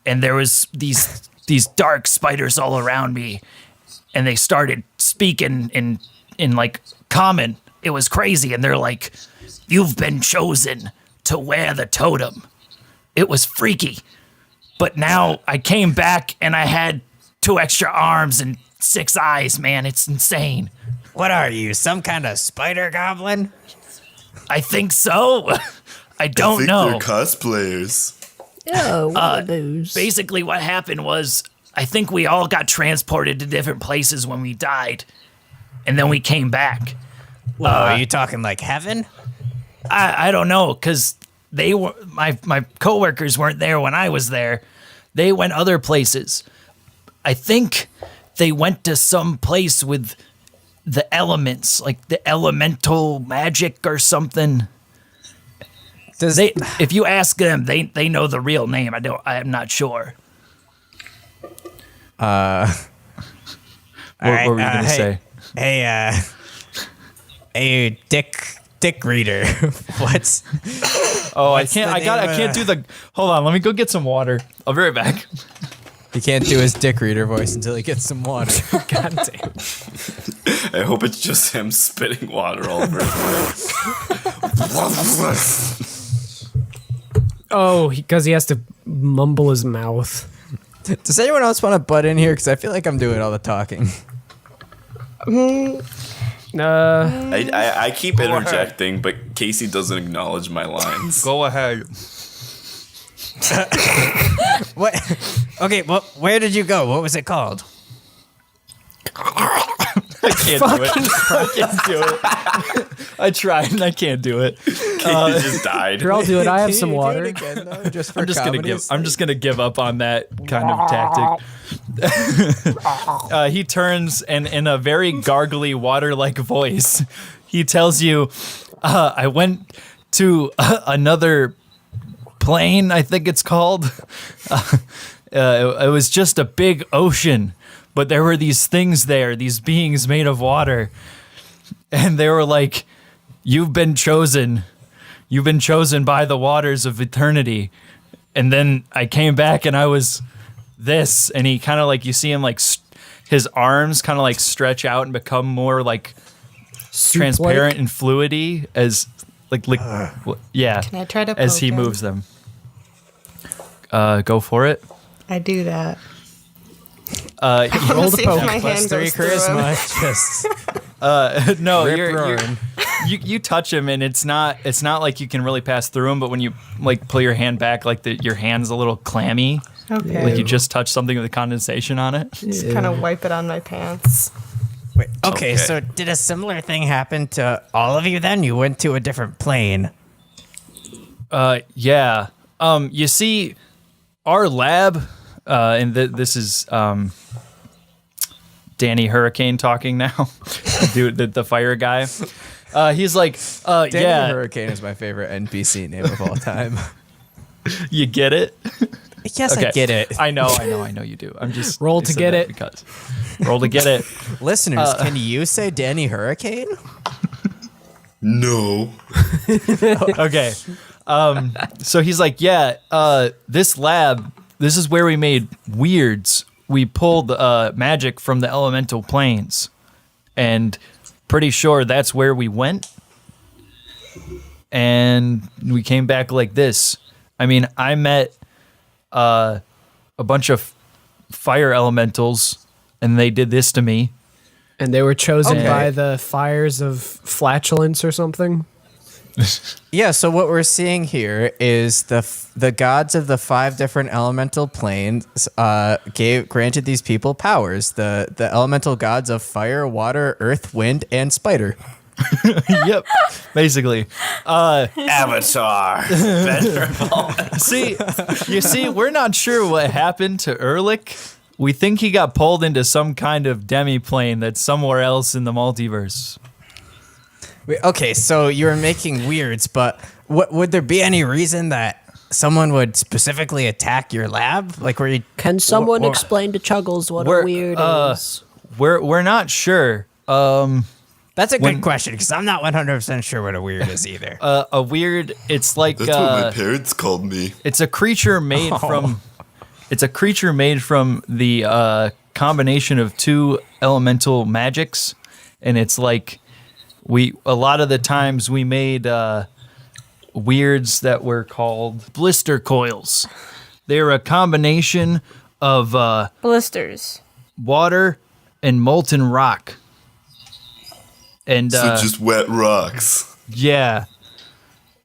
S11: and there was these dark spiders all around me, and they started speaking in like common. It was crazy, and they're like, "You've been chosen to wear the totem." It was freaky, but now I came back and I had 2 extra arms and 6 eyes, man. It's insane.
S5: What are you, some kind of spider goblin?
S11: I think so. I don't
S8: I think
S11: know.
S8: they're cosplayers.
S7: Yeah, what are those?
S11: Basically, what happened was, I think we all got transported to different places when we died, and then we came back.
S5: Whoa, are you talking like heaven?
S11: I don't know, because they were my coworkers weren't there when I was there. They went other places. I think they went to some place with the elements, like the elemental magic or something. If you ask them, they know the real name. I'm not sure.
S4: What were you gonna say?
S5: Hey, Dick Reader. What's?
S4: Oh, I can't do the. Hold on, let me go get some water. I'll be right back.
S5: He can't do his Dick Reader voice until he gets some water. God damn.
S10: I hope it's just him spitting water all over his mouth.
S6: Oh, because he has to mumble his mouth.
S5: Does anyone else want to butt in here? Because I feel like I'm doing all the talking.
S10: I keep interjecting, but Casey doesn't acknowledge my lines.
S4: Go ahead.
S5: What? Okay, well, where did you go? What was it called?
S4: I can't do it. I can't do it. I tried and I can't do it.
S10: Casey just died.
S6: Here, I'll do it. I have some water.
S5: Again, though, just for
S4: I'm just gonna give up on that kind of tactic. He turns and in a very gargly, water-like voice, he tells you, "I went to another plane. I think it's called. It was just a big ocean, but there were these things there, these beings made of water, and they were like, you've been chosen by the waters of eternity." And then I came back and I was this, and he kind of like, you see him like his arms kind of like stretch out and become more like transparent and fluidy as yeah.
S9: Can I try to
S4: as
S9: poke
S4: he
S9: him?
S4: moves them? Go for it.
S9: I do that.
S6: Roll the
S9: See if
S6: poke.
S9: my hand
S5: +3
S9: goes through him.
S5: charisma. Just
S4: No,
S5: rip
S4: you touch him and it's not like you can really pass through him, but when you like pull your hand back, like your hand's a little clammy.
S9: Okay.
S4: Like you just touched something with condensation on it.
S9: Just kind of wipe it on my pants.
S5: Wait, okay, so did a similar thing happen to all of you then? You went to a different plane.
S4: Yeah. You see, our lab, and this is Danny Hurricane talking now, the fire guy. He's like,
S5: Danny
S4: yeah.
S5: Hurricane is my favorite NPC name of all time.
S4: You get it?
S5: Yes,
S4: Okay.
S5: I get it.
S4: I know you do. I'm just
S6: Roll
S4: I
S6: to
S4: said
S6: get
S4: that
S6: it.
S4: because roll to get it.
S5: Listeners, can you say Danny Hurricane?
S8: No.
S4: Okay. So he's like, yeah, this lab, this is where we made weirds. We pulled magic from the elemental planes, and pretty sure that's where we went. And we came back like this. I mean, I met a bunch of fire elementals, and they did this to me.
S6: And they were chosen
S4: Okay.
S6: by the fires of flatulence or something.
S5: Yeah, so what we're seeing here is the gods of the 5 different elemental planes granted these people powers. The elemental gods of fire, water, earth, wind, and spider.
S4: Yep, basically.
S10: Avatar.
S4: You see, we're not sure what happened to Ehrlich. We think he got pulled into some kind of demi-plane that's somewhere else in the multiverse.
S5: Wait, okay, so you were making weirds, but would there be any reason that someone would specifically attack your lab? Like, were you?
S7: Can someone explain to Chuggles what a
S4: We're,
S7: weird is?
S4: We're not sure.
S5: That's a good question because I'm not 100% sure what a weird is either.
S4: A weird, it's like
S8: That's what my parents called me.
S4: it's a creature made from. It's a creature made from the combination of 2 elemental magics, and it's like a lot of the times we made weirds that were called blister coils. They're a combination of
S3: Blisters.
S4: water and molten rock. And
S8: So just wet rocks.
S4: yeah,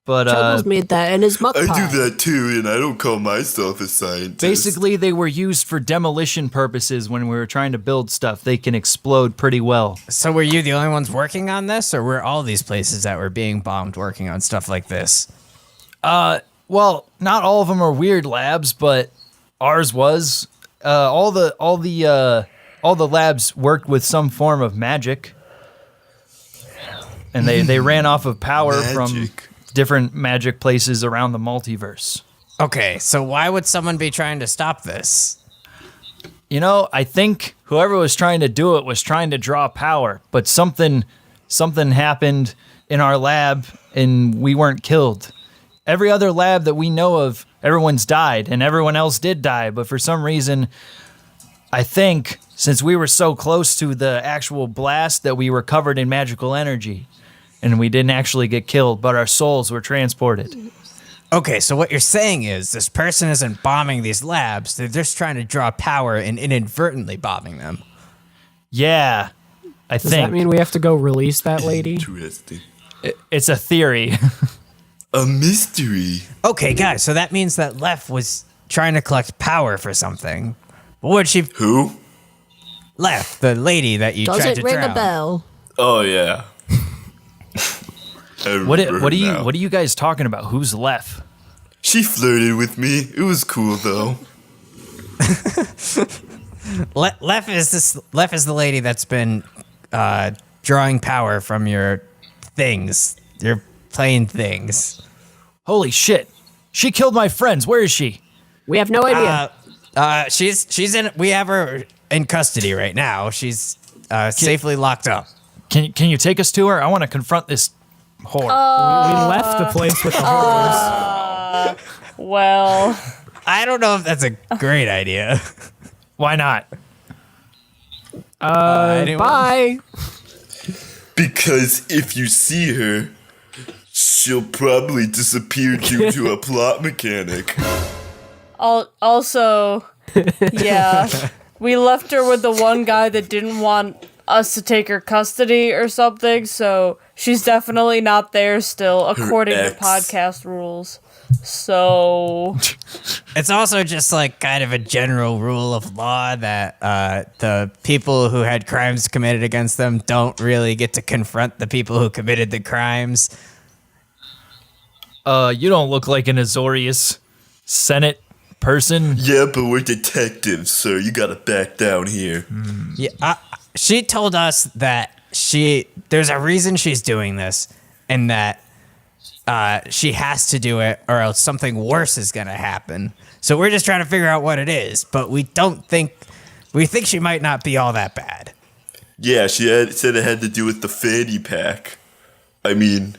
S4: But
S7: Chuggles made that in his muck
S8: I
S7: pie.
S8: do that too, and I don't call myself a scientist.
S4: basically, they were used for demolition purposes when we were trying to build stuff. They can explode pretty well.
S5: So were you the only ones working on this, or were all these places that were being bombed working on stuff like this?
S4: Well, not all of them are weird labs, but ours was. All the labs worked with some form of magic, and they ran off of power from
S8: Magic.
S4: different magic places around the multiverse.
S5: Okay, so why would someone be trying to stop this?
S4: You know, I think whoever was trying to do it was trying to draw power, but something happened in our lab and we weren't killed. Every other lab that we know of, everyone's died and everyone else did die, but for some reason, I think since we were so close to the actual blast that we were covered in magical energy and we didn't actually get killed, but our souls were transported.
S5: Okay, so what you're saying is this person isn't bombing these labs, they're just trying to draw power and inadvertently bombing them.
S4: Yeah, I
S6: Does
S4: think
S6: that mean we have to go release that lady?
S8: Interesting.
S4: it's a theory.
S8: A mystery.
S5: Okay, guys, so that means that Lef was trying to collect power for something. What would she...
S8: Who?
S5: Lef, the lady that you
S7: Does
S5: tried
S7: it
S5: to
S7: ring
S5: drown.
S7: a bell?
S8: Oh yeah.
S4: What are you guys talking about? Who's Lef?
S8: She flirted with me. It was cool though.
S5: Lef is the lady that's been drawing power from your things, your plane things.
S4: Holy shit. She killed my friends. Where is she?
S7: We have no idea.
S5: She's in. We have her in custody right now. She's safely locked up.
S4: Can you take us to her? I want to confront this whore.
S6: We left the place with the horrors.
S3: Well,
S5: I don't know if that's a great idea.
S4: Why not?
S5: Anyone?
S6: Bye.
S8: Because if you see her, she'll probably disappear due to a plot mechanic.
S3: also, yeah, we left her with the one guy that didn't want us to take her custody or something, so she's definitely not there still, according to
S8: ex.
S3: podcast rules. So
S5: It's also just like kind of a general rule of law that the people who had crimes committed against them don't really get to confront the people who committed the crimes.
S4: You don't look like an Azorius Senate person.
S8: Yeah, but we're detectives, sir. You gotta back down here.
S5: Yeah, she told us that there's a reason she's doing this, and that she has to do it, or else something worse is gonna happen. So we're just trying to figure out what it is, but we think she might not be all that bad.
S8: Yeah, said it had to do with the fanny pack. I mean,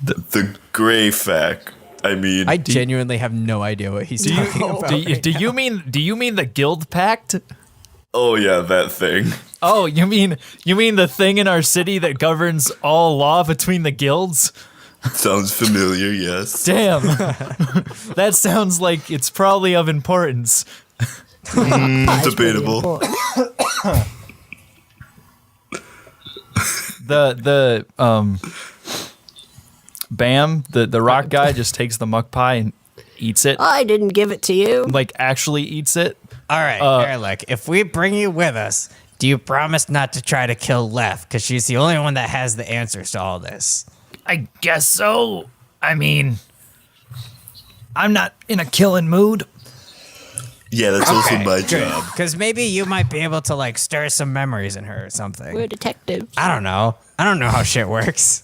S8: the gray fact. I mean,
S5: I genuinely have no idea what he's talking about.
S4: Do you mean the guild pact?
S8: oh yeah, that thing.
S4: Oh, you mean the thing in our city that governs all law between the guilds?
S8: Sounds familiar, yes.
S4: Damn. That sounds like it's probably of importance.
S8: Debatable.
S4: The Bam, the rock guy just takes the muck pie and eats it.
S7: I didn't give it to you.
S4: Like actually eats it.
S5: All right, Erlich, if we bring you with us, do you promise not to try to kill Lef? Because she's the only one that has the answers to all this.
S11: I guess so. I mean, I'm not in a killing mood.
S8: Yeah, that's also my job.
S5: Because maybe you might be able to like stir some memories in her or something.
S7: We're detectives.
S5: I don't know how shit works.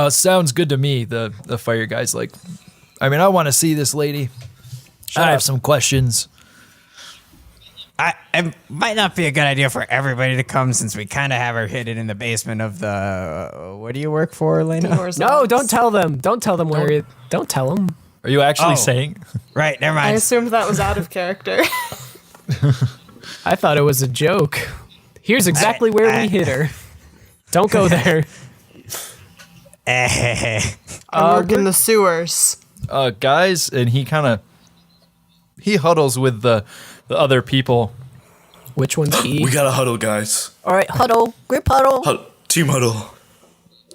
S4: Sounds good to me. The fire guy's like, I mean, I want to see this lady. I have some questions.
S5: It might not be a good idea for everybody to come since we kind of have her hidden in the basement of the. What do you work for, Layna?
S6: No, don't tell them. Don't tell them where you. Don't tell them.
S4: Are you actually saying?
S5: Right, never
S9: I
S5: mind.
S9: assumed that was out of character.
S6: I thought it was a joke. Here's exactly where we hid her. Don't go there.
S9: I work in the sewers.
S4: Guys, and he huddles with the other people.
S6: Which one's he?
S8: We gotta huddle, guys.
S7: All right, huddle, group huddle.
S8: Team huddle.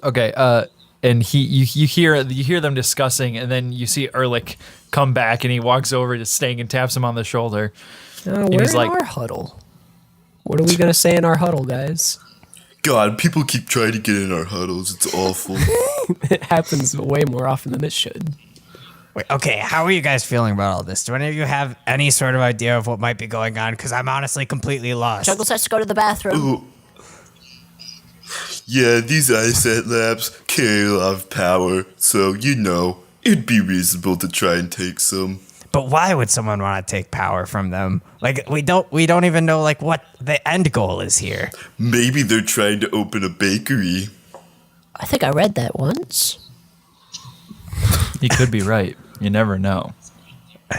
S4: Okay, and you hear them discussing, and then you see Ehrlich come back, and he walks over to Sting and taps him on the shoulder.
S6: We're in our huddle. What are we gonna say in our huddle, guys?
S8: God, people keep trying to get in our huddles. It's awful.
S6: It happens way more often than it should.
S5: Wait, okay, how are you guys feeling about all this? Do any of you have any sort of idea of what might be going on? Because I'm honestly completely lost.
S7: Chuggles has to go to the bathroom.
S8: Ooh. Yeah, these ISAT labs carry a lot of power, so, it'd be reasonable to try and take some.
S5: But why would someone want to take power from them? Like, we don't even know, like, what the end goal is here.
S8: Maybe they're trying to open a bakery.
S7: I think I read that once.
S4: You could be right. You never know.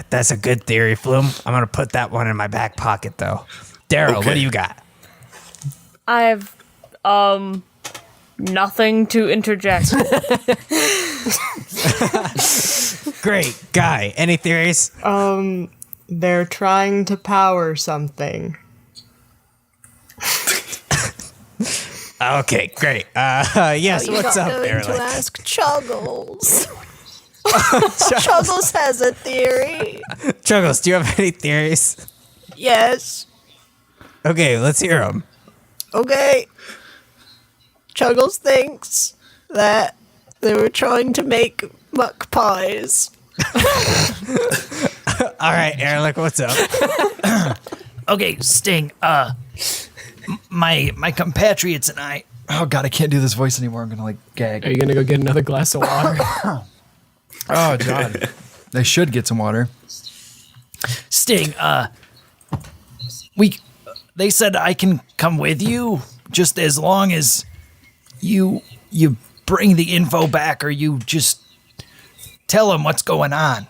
S5: That's a good theory, Flume. I'm going to put that one in my back pocket, though. Daryl, What do you got?
S3: I've, nothing to interject.
S5: Great. Guy, any theories?
S9: They're trying to power something.
S5: Okay, great. Yes, what's up,
S7: You're
S5: Ehrlich?
S7: going to ask Chuggles. Chuggles has a theory.
S5: Chuggles, do you have any theories?
S7: Yes.
S5: Okay, let's hear them.
S7: Okay. Chuggles thinks that they were trying to make muck pies.
S5: All right, Ehrlich, what's up?
S11: Okay, Sting. My compatriots and I.
S4: Oh God, I can't do this voice anymore. I'm gonna gag.
S6: Are you gonna go get another glass of water?
S4: Oh John, they should get some water.
S11: Sting. They said I can come with you just as long as you bring the info back, or you just tell them what's going on.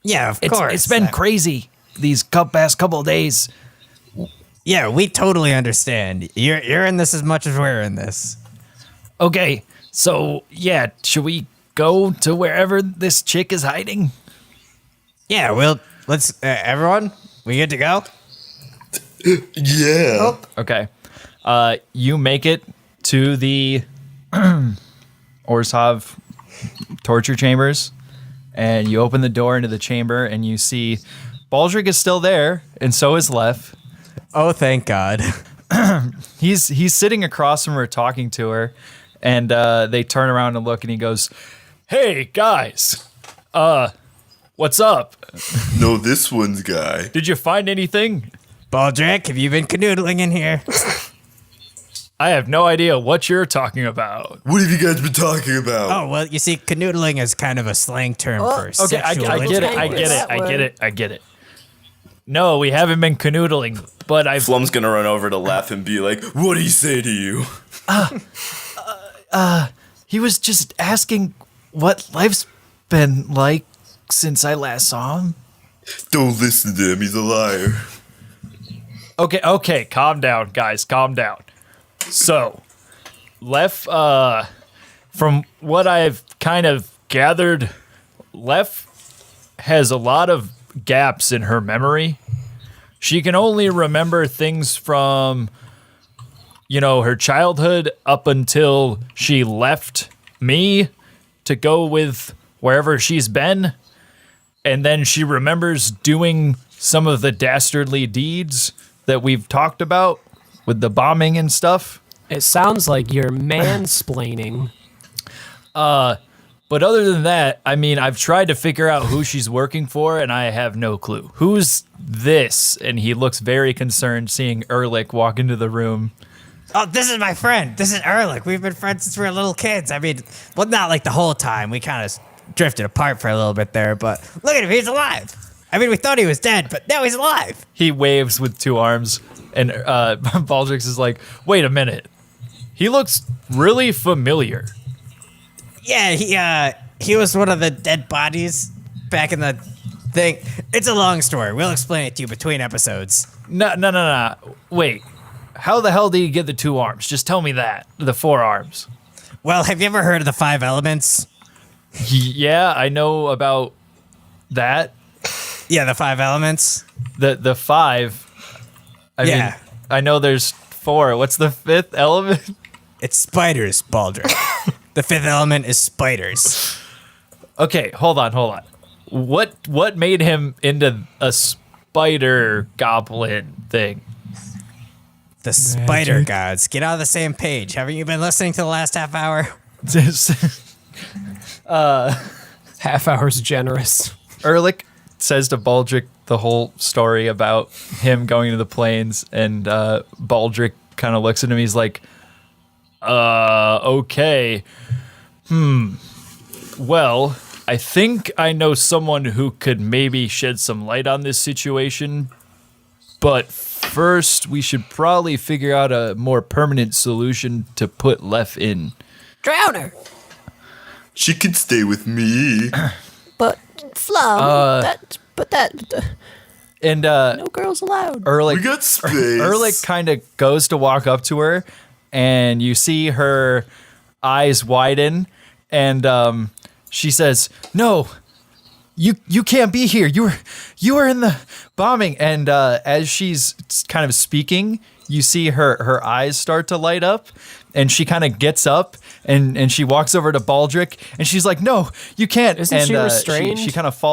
S5: Yeah, of course.
S11: It's been crazy these past couple of days.
S5: Yeah, we totally understand. You're in this as much as we're in this.
S11: Okay, so yeah, should we go to wherever this chick is hiding?
S5: Yeah, let's everyone, we good to go?
S8: Yeah.
S9: Oh.
S4: Okay. You make it to the Orzhov torture chambers, and you open the door into the chamber, and you see Baldrick is still there, and so is Lef.
S5: Oh, thank God.
S4: He's sitting across from her talking to her, and they turn around and look, and he goes, "Hey, guys. What's up?
S8: No, this one's guy.
S4: Did you find anything?
S5: Baldrick, have you been canoodling in here?
S4: I have no idea what you're talking about."
S8: What have you guys been talking about?
S5: Oh, well, you see, canoodling is kind of a slang term for
S4: Okay, I
S5: sexual
S4: get it. No, we haven't been canoodling, but
S8: Flum's gonna run over to laugh and be like, "What'd he say to you?"
S11: He was just asking what life's been like since I last saw him.
S8: Don't listen to him, he's a liar.
S4: Okay, calm down, guys, calm down. So, Lef, from what I've kind of gathered, Lef has a lot of gaps in her memory. She can only remember things from, her childhood up until she left me to go with wherever she's been. And then she remembers doing some of the dastardly deeds that we've talked about with the bombing and stuff.
S6: It sounds like you're mansplaining.
S4: But other than that, I mean, I've tried to figure out who she's working for, and I have no clue. Who's this? And he looks very concerned seeing Ehrlich walk into the room.
S5: Oh, this is my friend. This is Ehrlich. We've been friends since we were little kids. I mean, well, not like the whole time. We kind of drifted apart for a little bit there, but look at him. He's alive. I mean, we thought he was dead, but now he's alive.
S4: He waves with two arms, and Baldrix is like, wait a minute. He looks really familiar.
S5: Yeah, he was one of the dead bodies back in the thing. It's a long story. We'll explain it to you between episodes.
S4: No. Wait. How the hell did he get the two arms? Just tell me that. The 4 arms.
S5: Well, have you ever heard of the 5 elements?
S4: Yeah, I know about that.
S5: Yeah, the 5 elements.
S4: The 5. I mean, I know there's 4. What's the 5th element?
S5: It's spiders, Baldrick. The fifth element is spiders.
S4: Okay, hold on. What made him into a spider goblin thing?
S5: The spider gods. Get on the same page. Haven't you been listening to the last half hour?
S6: Half hour's generous.
S4: Ehrlich says to Baldrick the whole story about him going to the plains, and Baldrick kind of looks at him. He's like, okay. Well, I think I know someone who could maybe shed some light on this situation, but first we should probably figure out a more permanent solution to put Lef in.
S7: Drown her.
S8: She can stay with me.
S7: But Flum,
S4: And
S7: no girls allowed.
S4: Ehrlich,
S8: We got space.
S4: Ehrlich kind of goes to walk up to her, and you see her eyes widen, and she says, "No, you can't be here. You were in the bombing." And as she's kind of speaking, you see her eyes start to light up, and she kind of gets up and she walks over to Baldrick, and she's like, "No, you can't."
S6: Isn't she restrained?
S4: She kind of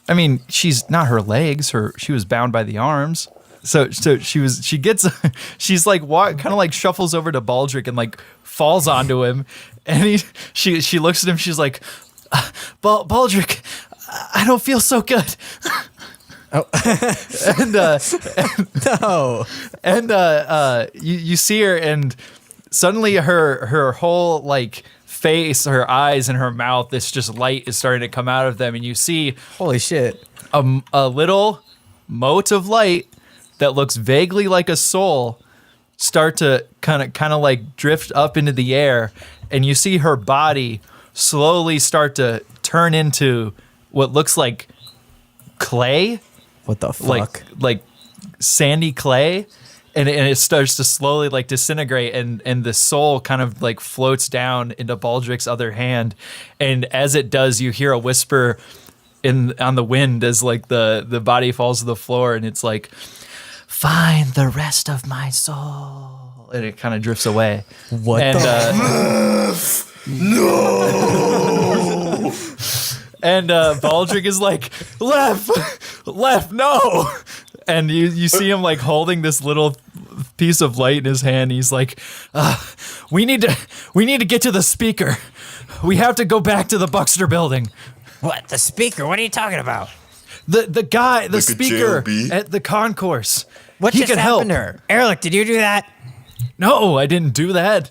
S4: I mean, she's not her legs. She was bound by the arms. So she's like kind of like shuffles over to Baldrick and like falls onto him, and she looks at him. She's like, Baldrick, I don't feel so good.
S5: Oh. No.
S4: And you see her, and suddenly her whole like face, her eyes, and her mouth, this just light is starting to come out of them, and you see,
S5: holy shit,
S4: a little mote of light that looks vaguely like a soul start to kind of like drift up into the air, and you see her body slowly start to turn into what looks like clay.
S5: What the fuck?
S4: Like sandy clay. And it starts to slowly like disintegrate, and the soul kind of like floats down into Baldrick's other hand. And as it does, you hear a whisper on the wind as like the body falls to the floor, and it's like, "Find the rest of my soul," and it kind of drifts away.
S5: What
S4: and,
S8: No.
S4: And Baldrick is like, Lef, no. And you see him like holding this little piece of light in his hand. He's like, we need to get to the speaker. We have to go back to the Buxter building.
S5: What? The speaker? What are you talking about?
S4: The guy, the
S8: Like a
S4: speaker
S8: JLB?
S4: at the concourse.
S5: What
S4: He
S5: just
S4: can
S5: happened
S4: help.
S5: to her? Ehrlich, did you do that?
S4: No, I didn't do that.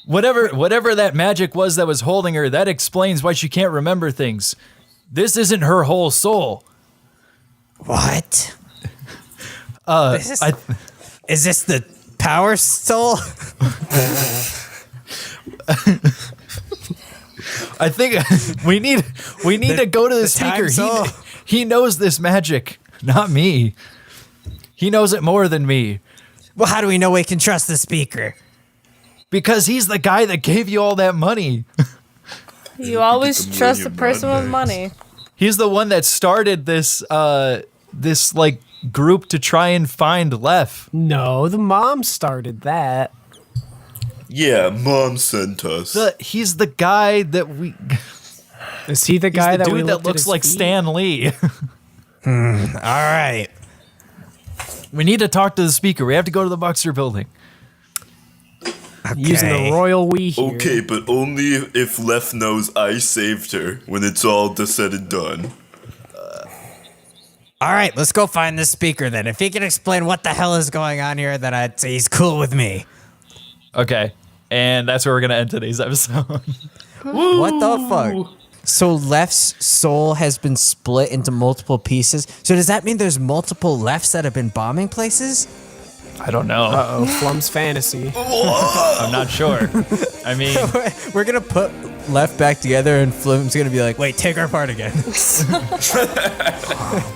S4: Whatever that magic was that was holding her, that explains why she can't remember things. This isn't her whole soul.
S5: What? Is this the power soul?
S4: I think we need to go to the speaker.
S5: time soul?
S4: He knows this magic, not me. He knows it more than me.
S5: Well, how do we know we can trust the speaker?
S4: Because he's the guy that gave you all that money.
S3: You always
S8: the
S3: trust the
S8: million
S3: person with
S8: bucks.
S3: money.
S4: He's the one that started this like group to try and find Lef.
S6: No, the mom started that.
S8: Yeah, Mom sent us.
S4: He's the guy that we.
S6: Is he the
S4: He's
S6: guy
S4: the
S6: that we
S4: dude
S6: looked
S4: that
S6: at
S4: looks
S6: his
S4: like
S6: feet?
S4: Stan Lee.
S5: All right.
S4: We need to talk to the speaker. We have to go to the Buxter building.
S6: Using the royal we here.
S8: Okay, but only if Lef knows I saved her when it's all said and done.
S5: All right, let's go find this speaker then. If he can explain what the hell is going on here, then I'd say he's cool with me.
S4: Okay, and that's where we're gonna end today's episode.
S5: What the fuck? So Lef's soul has been split into multiple pieces. So does that mean there's multiple Lefs that have been bombing places?
S4: I don't know.
S6: Uh-oh, Flum's fantasy.
S4: I'm not sure. I mean,
S5: We're gonna put Left back together, and Flim's gonna be like, "Wait, take her apart again."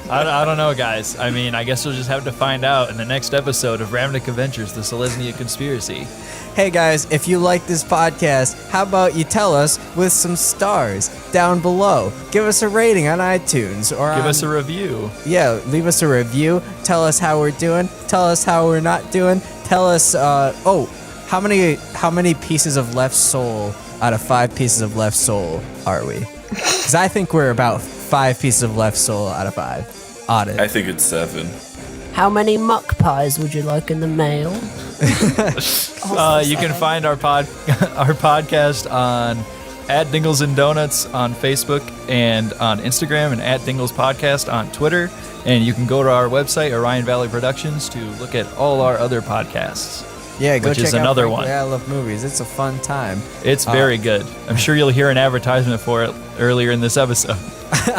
S4: I don't know, guys. I mean, I guess we'll just have to find out in the next episode of RavnicAvengers, the Selesnya Conspiracy.
S5: Hey guys, if you like this podcast, how about you tell us with some stars down below? Give us a rating on iTunes or
S4: Give us a review.
S5: Yeah, leave us a review. Tell us how we're doing. Tell us how we're not doing. Tell us, How many pieces of left soul out of 5 pieces of left soul are we? Because I think we're about 5 pieces of left soul out of 5. Audit.
S8: I think it's 7.
S7: How many muck pies would you like in the mail?
S4: You can find our podcast on @Dingles and Donuts on Facebook and on Instagram, and @Dingles Podcast on Twitter. And you can go to our website, Orion Valley Productions, to look at all our other podcasts.
S5: Yeah, go
S4: which
S5: check
S4: is
S5: out
S4: another
S5: Frankly,
S4: one.
S5: I Love Movies. It's a fun time.
S4: It's very good. I'm sure you'll hear an advertisement for it earlier in this episode.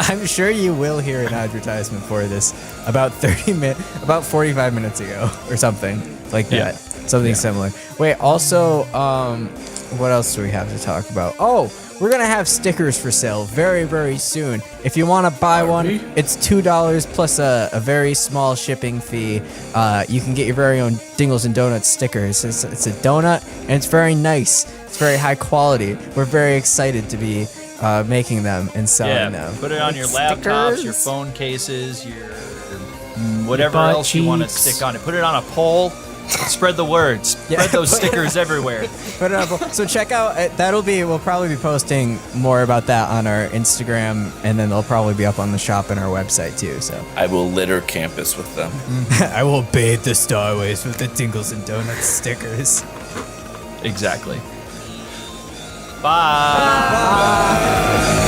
S5: I'm sure you will hear an advertisement for this about 45 minutes ago or something like that. Something similar. Wait, also, what else do we have to talk about? Oh, we're going to have stickers for sale very, very soon. If you want to buy one, it's $2 plus a very small shipping fee. You can get your very own Dingles and Donuts stickers. It's a donut, and it's very nice. It's very high quality. We're very excited to be making them and selling them.
S4: Put it on your laptops, your phone cases, your whatever
S6: butt
S4: else you want to
S6: cheeks.
S4: stick on it. Put it on a pole. Spread the word. Spread those stickers everywhere.
S5: So check out, we'll probably be posting more about that on our Instagram, and then they'll probably be up on the shop and our website too. So
S10: I will litter campus with them.
S5: I will bathe the starways with the Dingles and Donuts stickers.
S4: Exactly. Bye.